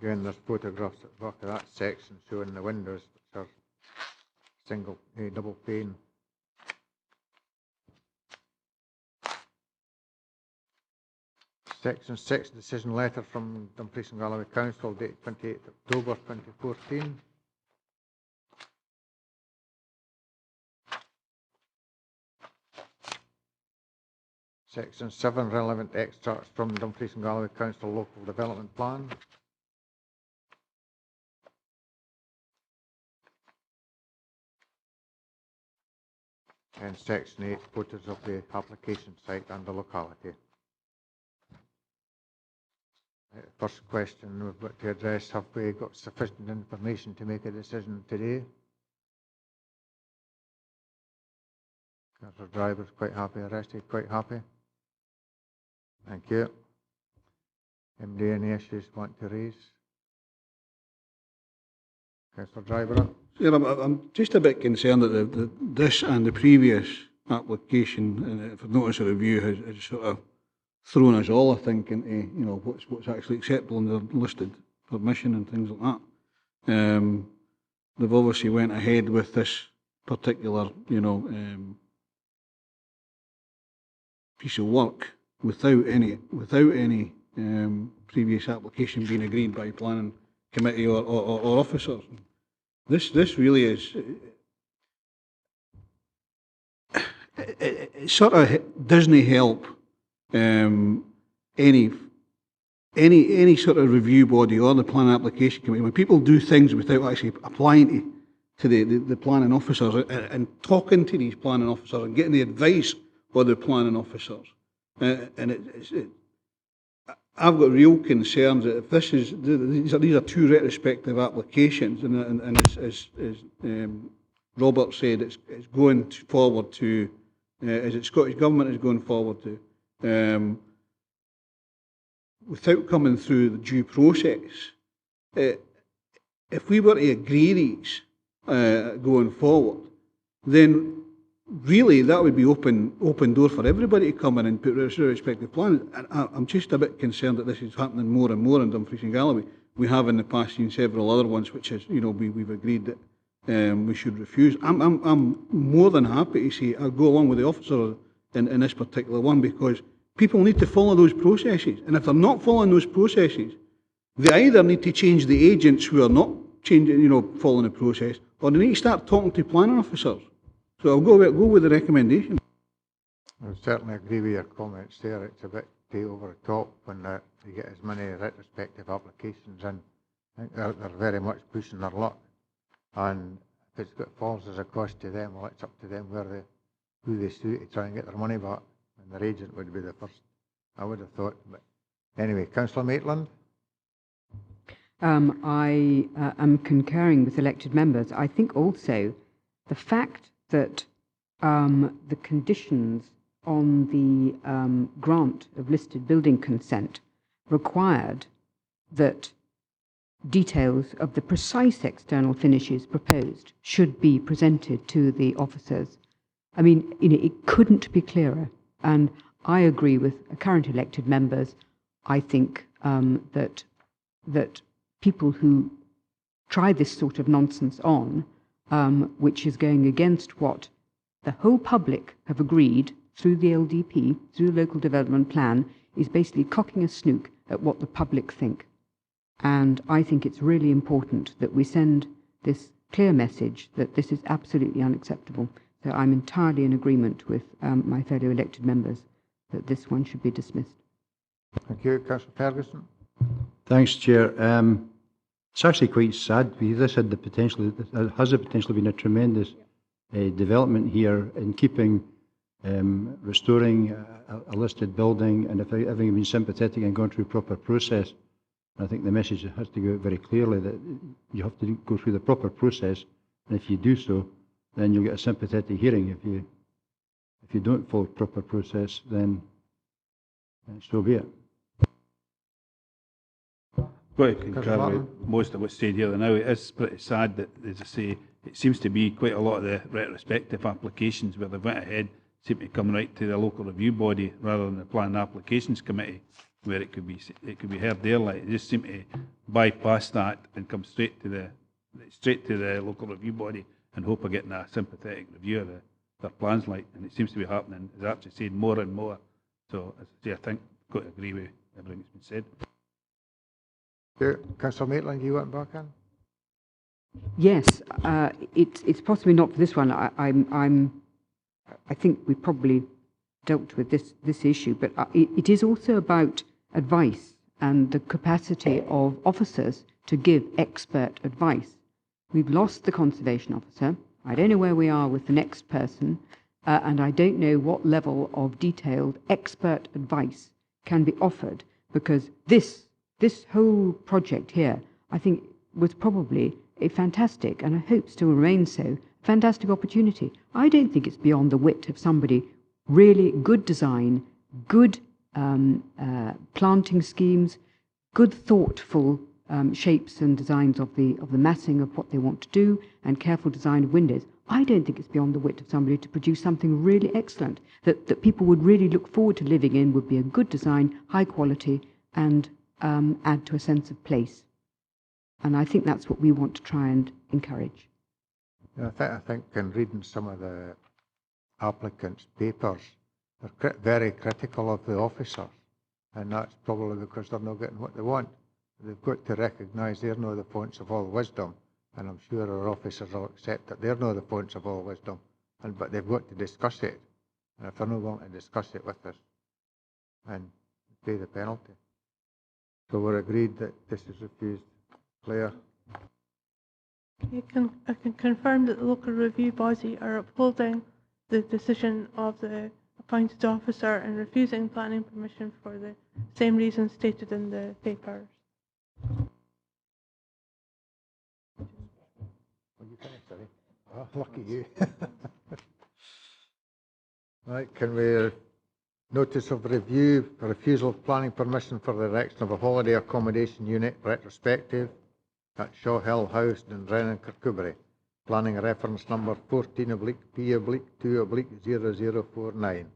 Again, there's photographs at the back of that section showing the windows, which are single, double pane. Section 6, decision letter from Dumfries and Galloway Council, dated 28th October 2014. Section 7, relevant extracts from Dumfries and Galloway Council Local Development Plan. And Section 8, photos of the application site and the locality. First question we've got to address, have we got sufficient information to make a decision today? Councillor Driver's quite happy, arrested, quite happy. Thank you. MD, any issues you want to raise? Councillor Driver? Yeah, I'm just a bit concerned that this and the previous application for notice of review has sort of thrown us all, I think, into what's actually acceptable in the listed permission and things like that. They've obviously went ahead with this particular piece of work without any previous application being agreed by planning committee or officers. This really is it sort of doesn't help any sort of review body or the planning application committee when people do things without actually applying to the planning officers and talking to these planning officers and getting the advice of the planning officers. I've got real concerns that if these are two retrospective applications, and as Robert said, it's going forward to, as it Scottish Government is going forward to, without coming through the due process. If we were to agree these going forward, then really that would be open door for everybody to come in and put respective plans. And I'm just a bit concerned that this is happening more and more in Dumfries and Galloway. We have in the past seen several other ones which is, we've agreed that we should refuse. I'm more than happy to see I'll go along with the officer in this particular one, because people need to follow those processes. And if they're not following those processes, they either need to change the agents who are not following the process, or they need to start talking to planning officers. So I'll go with the recommendation. I certainly agree with your comments there. It's a bit over the top when you get as many retrospective applications in. I think they're very much pushing their luck. And if it falls as a cost to them, well, it's up to them who they sue to try and get their money back. And their agent would be the first, I would have thought. But anyway, Councillor Maitland? I am concurring with elected members. I think also the fact that the conditions on the grant of listed building consent required that details of the precise external finishes proposed should be presented to the officers. I mean, it couldn't be clearer. And I agree with current elected members. I think that people who try this sort of nonsense on, which is going against what the whole public have agreed through the LDP, through the local development plan, is basically cocking a snook at what the public think. And I think it's really important that we send this clear message that this is absolutely unacceptable. So I'm entirely in agreement with my fellow elected members that this one should be dismissed. Thank you. Councillor Ferguson? Thanks, Chair. It's actually quite sad. This had the potential, has the potential been a tremendous development here in keeping, restoring a listed building, and if having been sympathetic and gone through proper process. I think the message has to go out very clearly that you have to go through the proper process, and if you do so, then you'll get a sympathetic hearing. If you don't follow proper process, then so be it. Got to concur with most of what's said here now. It is pretty sad that, as I say, it seems to be quite a lot of the retrospective applications where they went ahead seem to come right to the local review body rather than the planning applications committee, where it could be heard there. Like, they just seem to bypass that and come straight to the local review body and hope of getting a sympathetic review of their plans. Like, and it seems to be happening, as Archie said, more and more. So, as I say, I think I've got to agree with everything that's been said. Councillor Maitland, you want back in? Yes, it's possibly not for this one. I think we probably dealt with this issue, but it is also about advice and the capacity of officers to give expert advice. We've lost the conservation officer. I don't know where we are with the next person, and I don't know what level of detailed expert advice can be offered, because this whole project here, I think, was probably a fantastic, and I hope still remains so, fantastic opportunity. I don't think it's beyond the wit of somebody. Really good design, good planting schemes, good thoughtful shapes and designs of the massing of what they want to do, and careful design of windows. I don't think it's beyond the wit of somebody to produce something really excellent that people would really look forward to living in, would be a good design, high quality, and add to a sense of place. And I think that's what we want to try and encourage. I think in reading some of the applicants' papers, they're very critical of the officers, and that's probably because they're not getting what they want. They've got to recognise they're not the fonts of all wisdom, and I'm sure our officers will accept that they're not the fonts of all wisdom, but they've got to discuss it, and if they're not willing to discuss it with us, and pay the penalty. So we're agreed that this is refused. Claire? I can confirm that the local review body are upholding the decision of the appointed officer and refusing planning permission for the same reasons stated in the papers. Well, you finished, sorry. Oh, lucky you. Right, can we notice of review, refusal of planning permission for the erection of a holiday accommodation unit, retrospective, at Shawhill House, Dundrennan, Kirkcudbright. Planning reference number 14/P/2/0049.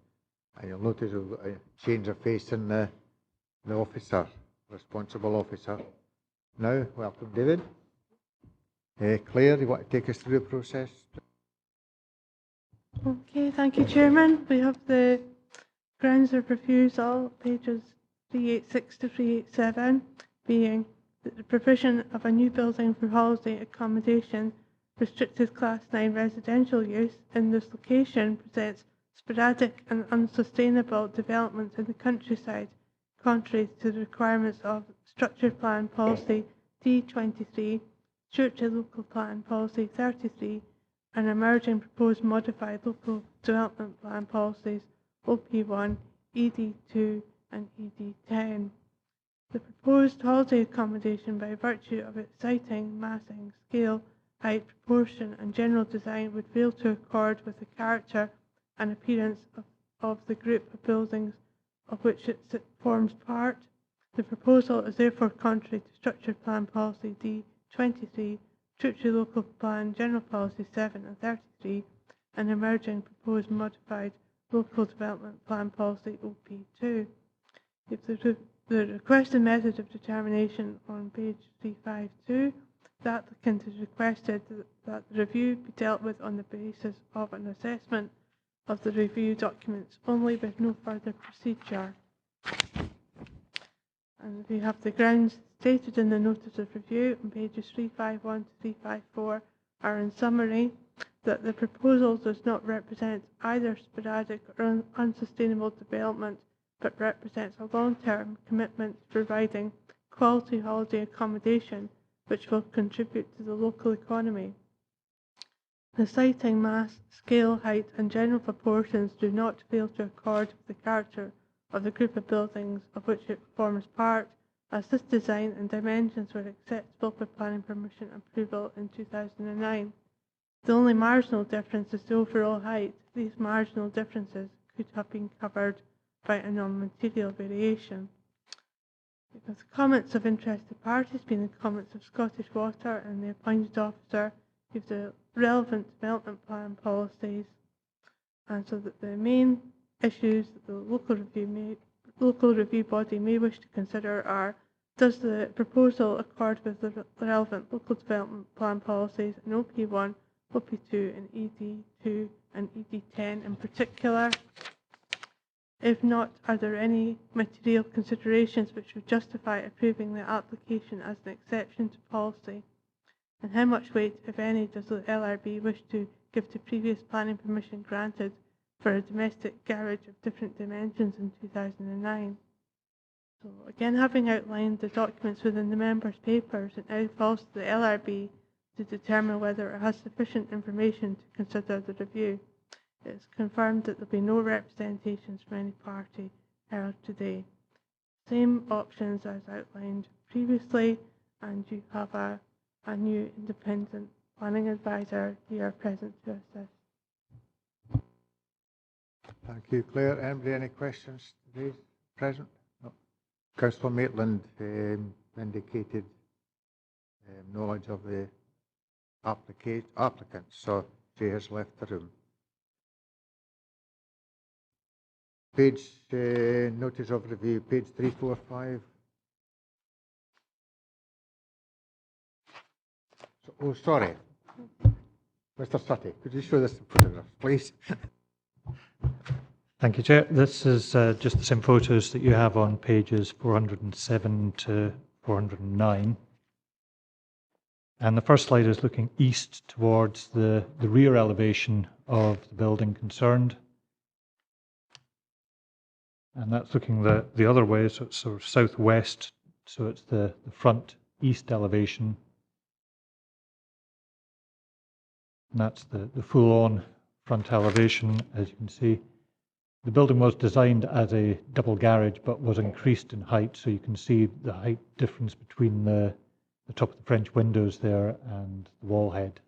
And you'll notice a change of face in the officer, responsible officer. Now, welcome, David. Claire, you want to take us through the process? Okay, thank you, Chairman. We have the grounds of refusal, pages 386 to 387, being that the provision of a new building for holiday accommodation, restricted Class 9 residential use in this location presents sporadic and unsustainable development in the countryside, contrary to the requirements of Structured Plan Policy D23, Churchill Local Plan Policy 33, and emerging proposed modified Local Development Plan Policies OP1, ED2 and ED10. The proposed holiday accommodation, by virtue of its siting, massing, scale, height, proportion and general design, would fail to accord with the character and appearance of the group of buildings of which it forms part. The proposal is therefore contrary to Structured Plan Policy D23, Churchill Local Plan General Policy 7 and 33, and emerging proposed modified Local Development Plan Policy OP2. If the requested method of determination on page 352, the applicant has requested that the review be dealt with on the basis of an assessment of the review documents only, with no further procedure. And we have the grounds stated in the notice of review on pages 351 to 354 are in summary that the proposal does not represent either sporadic or unsustainable development, but represents a long-term commitment to providing quality holiday accommodation which will contribute to the local economy. The siting, mass, scale, height and general proportions do not fail to accord with the character of the group of buildings of which it forms part, as this design and dimensions were acceptable for planning permission approval in 2009. The only marginal difference is the overall height. These marginal differences could have been covered by a non-material variation. With comments of interested parties being the comments of Scottish Water and the appointed officer give the relevant development plan policies, and so that the main issues that the local review body may wish to consider are: does the proposal accord with the relevant local development plan policies in OP1, OP2 and ED2 and ED10 in particular? If not, are there any material considerations which would justify approving the application as an exception to policy? And how much weight, if any, does the LRB wish to give to previous planning permission granted for a domestic garage of different dimensions in 2009? So again, having outlined the documents within the members' papers, it now falls to the LRB to determine whether it has sufficient information to consider the review. It is confirmed that there will be no representations from any party heard today. Same options as outlined previously, and you have a new independent planning advisor here present to assist. Thank you, Claire. Anybody any questions today? Present? No. Councillor Maitland indicated knowledge of the applicant, so she has left the room. Page, notice of review, page 345. So, oh, sorry. Mr. Sutty, could you show this in photographs, please? Thank you, Chair. This is just the same photos that you have on pages 407 to 409. And the first slide is looking east towards the rear elevation of the building concerned. And that's looking the other way, so it's sort of southwest, so it's the front east elevation. And that's the full-on front elevation, as you can see. The building was designed as a double garage, but was increased in height, so you can see the height difference between the top of the French windows there and the wall head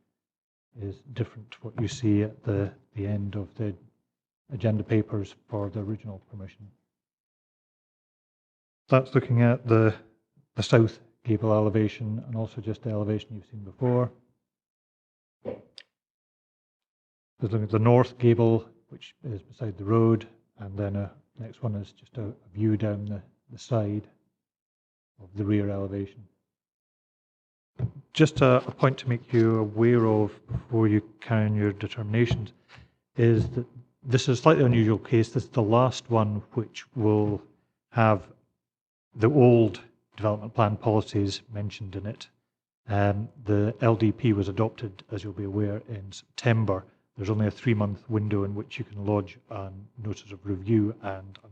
is different to what you see at the end of the agenda papers for the original permission. That's looking at the south gable elevation and also just the elevation you've seen before. There's looking at the north gable, which is beside the road, and then next one is just a view down the side of the rear elevation. Just a point to make you aware of before you carry on your determinations is that this is a slightly unusual case. This is the last one which will have the old development plan policies mentioned in it. The LDP was adopted, as you'll be aware, in September. There's only a 3-month window in which you can lodge a notice of review, and I'm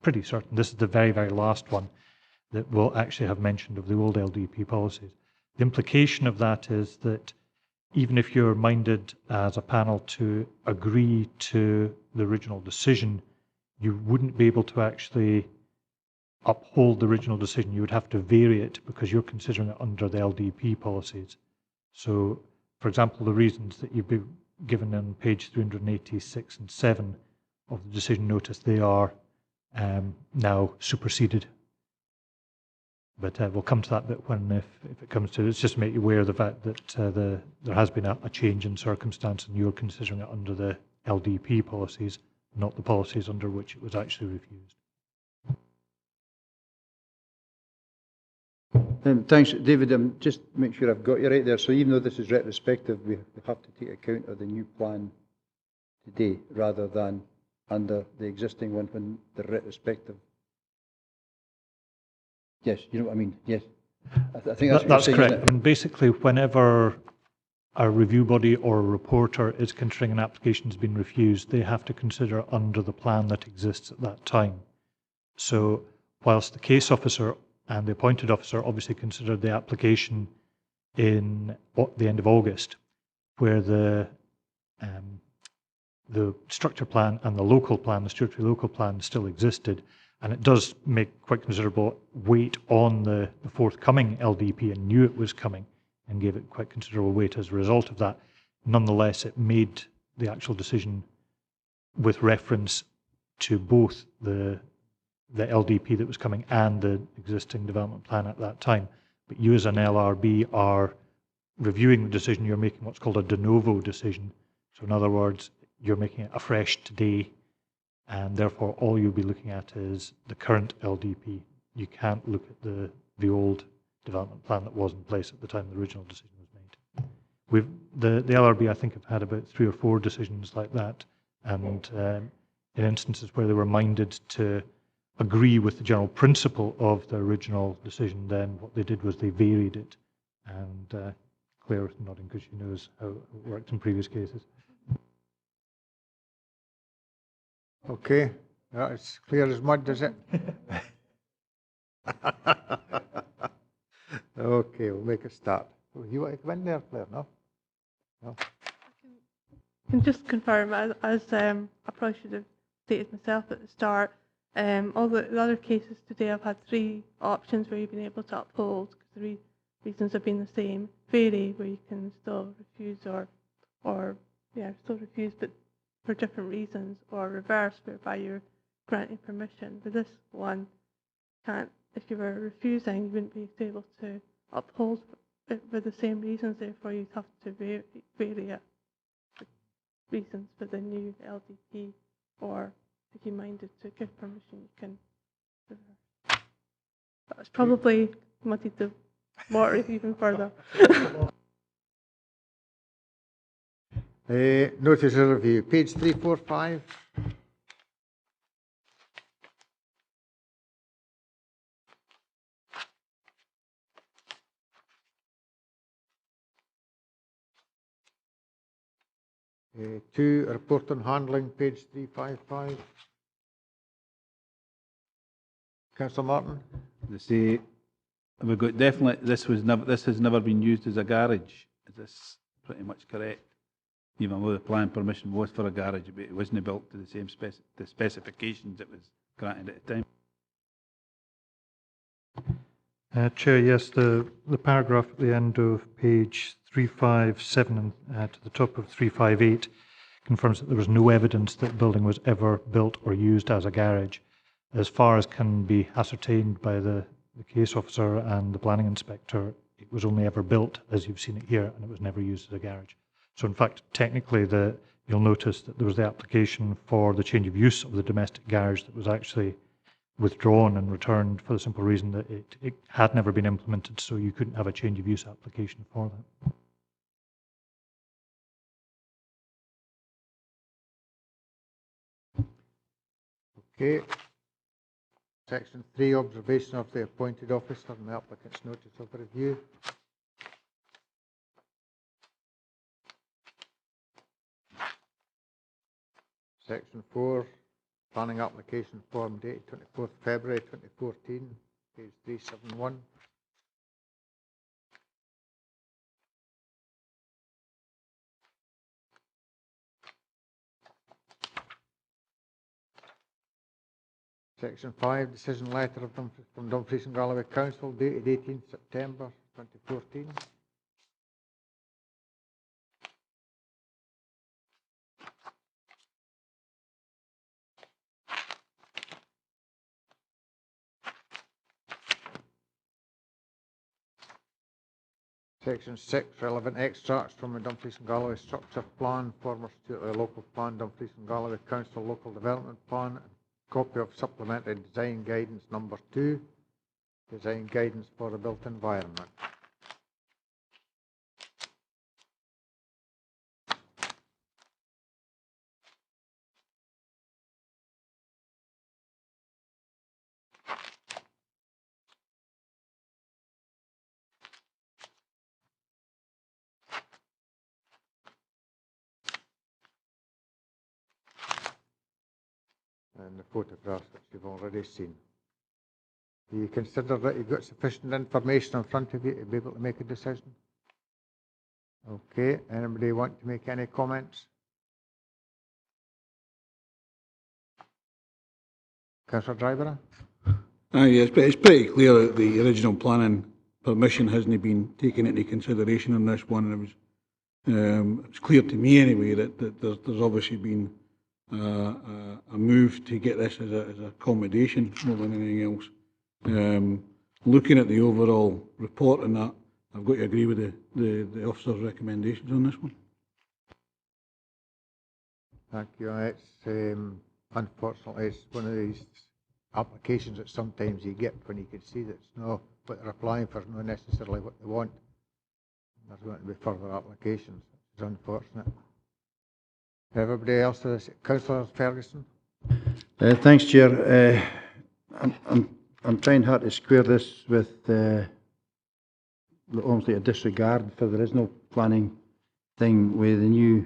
pretty certain this is the very, very last one that will actually have mention of the old LDP policies. The implication of that is that even if you're minded as a panel to agree to the original decision, you wouldn't be able to actually uphold the original decision. You would have to vary it because you're considering it under the LDP policies. So, for example, the reasons that you've been given on page 386 and 7 of the decision notice, they are now superseded. But we'll come to that bit when, if it comes to it. It's just to make you aware of the fact that there has been a change in circumstance and you're considering it under the LDP policies, not the policies under which it was actually refused. Thanks, David. Just make sure I've got you right there. So even though this is retrospective, we have to take account of the new plan today rather than under the existing one when the retrospective. Yes, you know what I mean. Yes, I think that's correct. I mean, basically, whenever a review body or a reporter is considering an application has been refused, they have to consider under the plan that exists at that time. So, whilst the case officer and the appointed officer obviously considered the application in the end of August, where the structure plan and the local plan, the statutory local plan, still existed, and it does make quite considerable weight on the forthcoming LDP, and knew it was coming and gave it quite considerable weight as a result of that. Nonetheless, it made the actual decision with reference to both the LDP that was coming and the existing development plan at that time. But you as an LRB are reviewing the decision, you're making what's called a de novo decision. So in other words, you're making it afresh today, and therefore all you'll be looking at is the current LDP. You can't look at the old development plan that was in place at the time the original decision was made. The LRB, I think, have had about 3 or 4 decisions like that, and in instances where they were minded to agree with the general principle of the original decision, then what they did was they varied it, and Claire's nodding because she knows how it worked in previous cases. Okay, that's clear as mud, is it? Okay, we'll make a start. Oh, you want to come in there, Claire? No? No? I can just confirm, as I probably should have stated myself at the start, all the other cases today I've had 3 options where you've been able to uphold, because the reasons have been the same. Vary, where you can still refuse or still refuse, but for different reasons, or reverse, whereby you're granting permission. But this one can't, if you were refusing, you wouldn't be able to uphold it for the same reasons, therefore you'd have to vary it, reasons for the new LDP, or if you minded to give permission, you can reverse. That's probably muddied the water even further. Notice of review, page 345. Two, report on handling, page 355. Councillor Martin? They say, we've got definitely, this has never been used as a garage. Is this pretty much correct? Even though the plan permission was for a garage, but it wasn't built to the same the specifications it was granted at the time. Chair, yes, the paragraph at the end of page 357 and to the top of 358 confirms that there was no evidence that the building was ever built or used as a garage. As far as can be ascertained by the case officer and the planning inspector, it was only ever built as you've seen it here, and it was never used as a garage. So in fact, technically, you'll notice that there was the application for the change of use of the domestic garage that was actually withdrawn and returned for the simple reason that it had never been implemented, so you couldn't have a change of use application for that. Okay. Section 3, observation of the appointed officer and the applicant's notice of review. Section 4, planning application form dated 24th February 2014, page 371. Section 5, decision letter of from Dumfries and Galloway Council dated 18th September 2014. Section 6, relevant extracts from the Dumfries and Galloway Structure Plan, former Stewart Local Plan, Dumfries and Galloway Council Local Development Plan, and copy of Supplementary Design Guidance Number 2, Design Guidance for the Built Environment. And the photographs which you've already seen. Do you consider that you've got sufficient information in front of you to be able to make a decision? Okay, anybody want to make any comments? Councillor Driver? Yes, but it's pretty clear that the original planning permission hasn't been taken into consideration on this one. And it's clear to me anyway that there's obviously been a move to get this as a accommodation more than anything else. Looking at the overall report and that, I've got to agree with the officer's recommendations on this one. Thank you. It's unfortunately it's one of these applications that sometimes you get when you can see that it's not what they're applying for, not necessarily what they want. There's going to be further applications. It's unfortunate. Everybody else, Councillor Ferguson. Thanks, Chair. I'm trying hard to square this with almost like a disregard for there is no planning thing with the new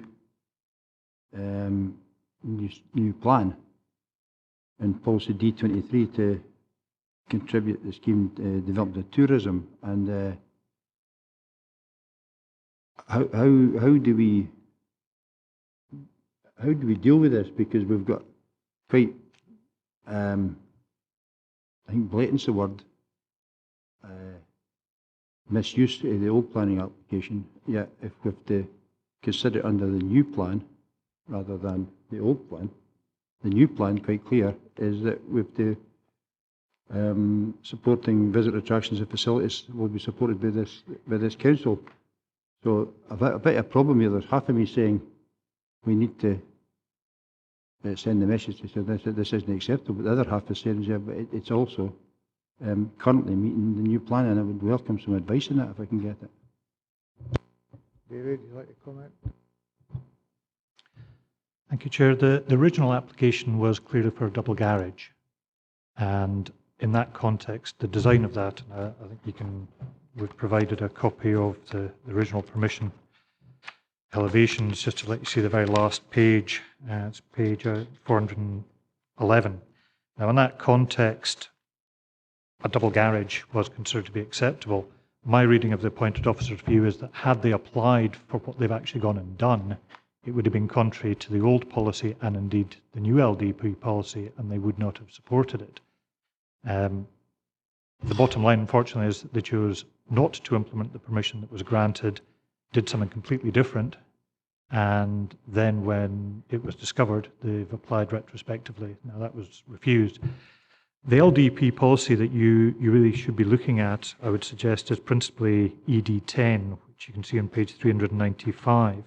plan and policy D23 to contribute the scheme development of tourism. And how do we deal with this? Because we've got quite I think blatant's the word, misuse of the old planning application. Yet if we have to consider it under the new plan rather than the old plan, the new plan, quite clear, is that we have to supporting visitor attractions and facilities will be supported by this council. So a bit of a problem here. There's half of me saying we need to send the message to say this isn't acceptable, but the other half is saying, yeah, but it's also currently meeting the new plan, and I would welcome some advice on that if I can get it. David, would you like to comment? Thank you, Chair. The original application was clearly for a double garage, and in that context, the design of that, I think we've provided a copy of the original permission elevations, just to let you see the very last page. It's page 411. Now, in that context, a double garage was considered to be acceptable. My reading of the appointed officer's view is that had they applied for what they've actually gone and done, it would have been contrary to the old policy and indeed the new LDP policy, and they would not have supported it. The bottom line, unfortunately, is that they chose not to implement the permission that was granted, did something completely different, and then when it was discovered, they've applied retrospectively. Now, that was refused. The LDP policy that you really should be looking at, I would suggest, is principally ED10, which you can see on page 395.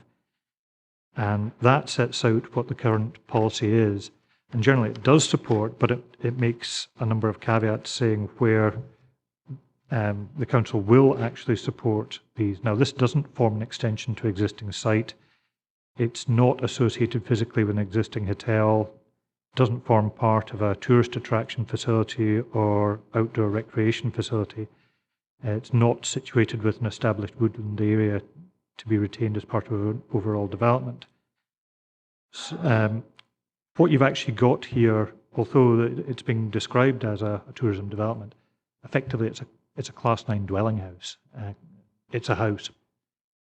And that sets out what the current policy is. And generally it does support, but it makes a number of caveats saying where the council will actually support these. Now, this doesn't form an extension to existing site. It's not associated physically with an existing hotel, doesn't form part of a tourist attraction facility or outdoor recreation facility. It's not situated with an established woodland area to be retained as part of an overall development. So, what you've actually got here, although it's being described as a tourism development, effectively it's a Class 9 dwelling house. It's a house.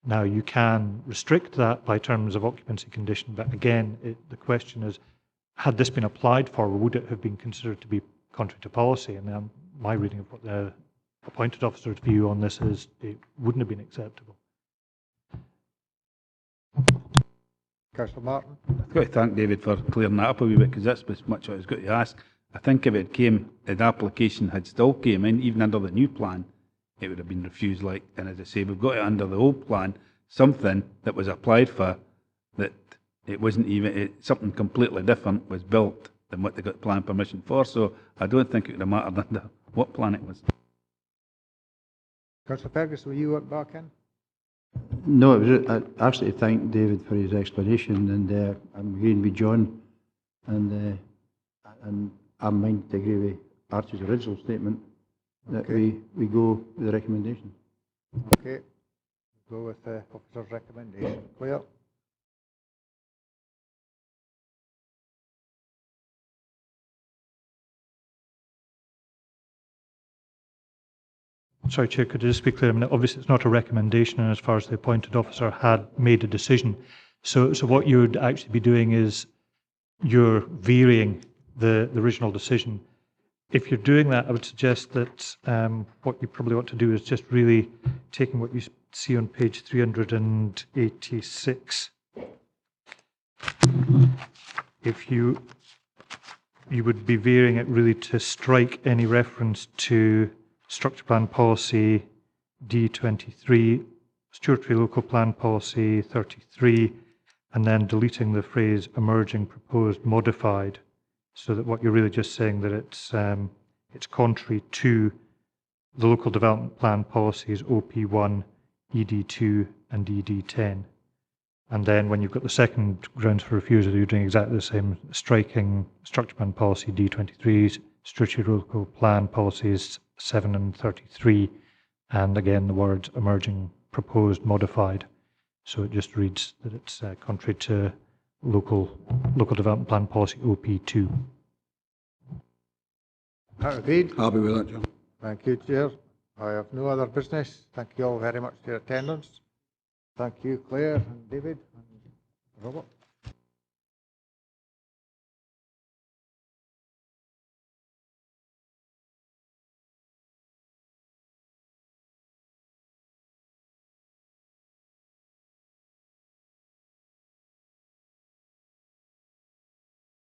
Now, you can restrict that by terms of occupancy condition, but again, the question is, had this been applied for, would it have been considered to be contrary to policy? And then my reading of what the appointed officer's view on this is, it wouldn't have been acceptable. Councillor Martin. I've got to thank David for clearing that up a wee bit, because that's as much what I was going to ask. I think if the application had still came in, even under the new plan, it would have been refused. And as I say, we've got it under the old plan, something that was applied for, that it wasn't even, something completely different was built than what they got planning permission for. So I don't think it would have mattered under what plan it was. Councillor Ferguson, will you want back in? No, it was, I absolutely thank David for his explanation, and I'm agreeing with John, and I'm minded to agree with Archie's original statement that we go with the recommendation. Okay, go with the officer's recommendation. Clear? Sorry, Chair, could I just be clear? I mean, obviously, it's not a recommendation, and as far as the appointed officer had made a decision. So what you would actually be doing is you're varying the original decision. If you're doing that, I would suggest that what you probably ought to do is just really taking what you see on page 386. If you would be varying it really to strike any reference to structure plan policy D23, statutory local plan policy 33, and then deleting the phrase emerging, proposed, modified, so that what you're really just saying that it's contrary to the local development plan policies OP1, ED2 and ED10. And then when you've got the second grounds for refusal, you're doing exactly the same, striking structure plan policy D23, statutory local plan policies 7 and 33, and again the words emerging, proposed, modified. So it just reads that it's contrary to local development plan policy OP2. That agreed. Happy with that, John. Thank you, Chair. I have no other business. Thank you all very much for your attendance. Thank you, Claire and David and Robert.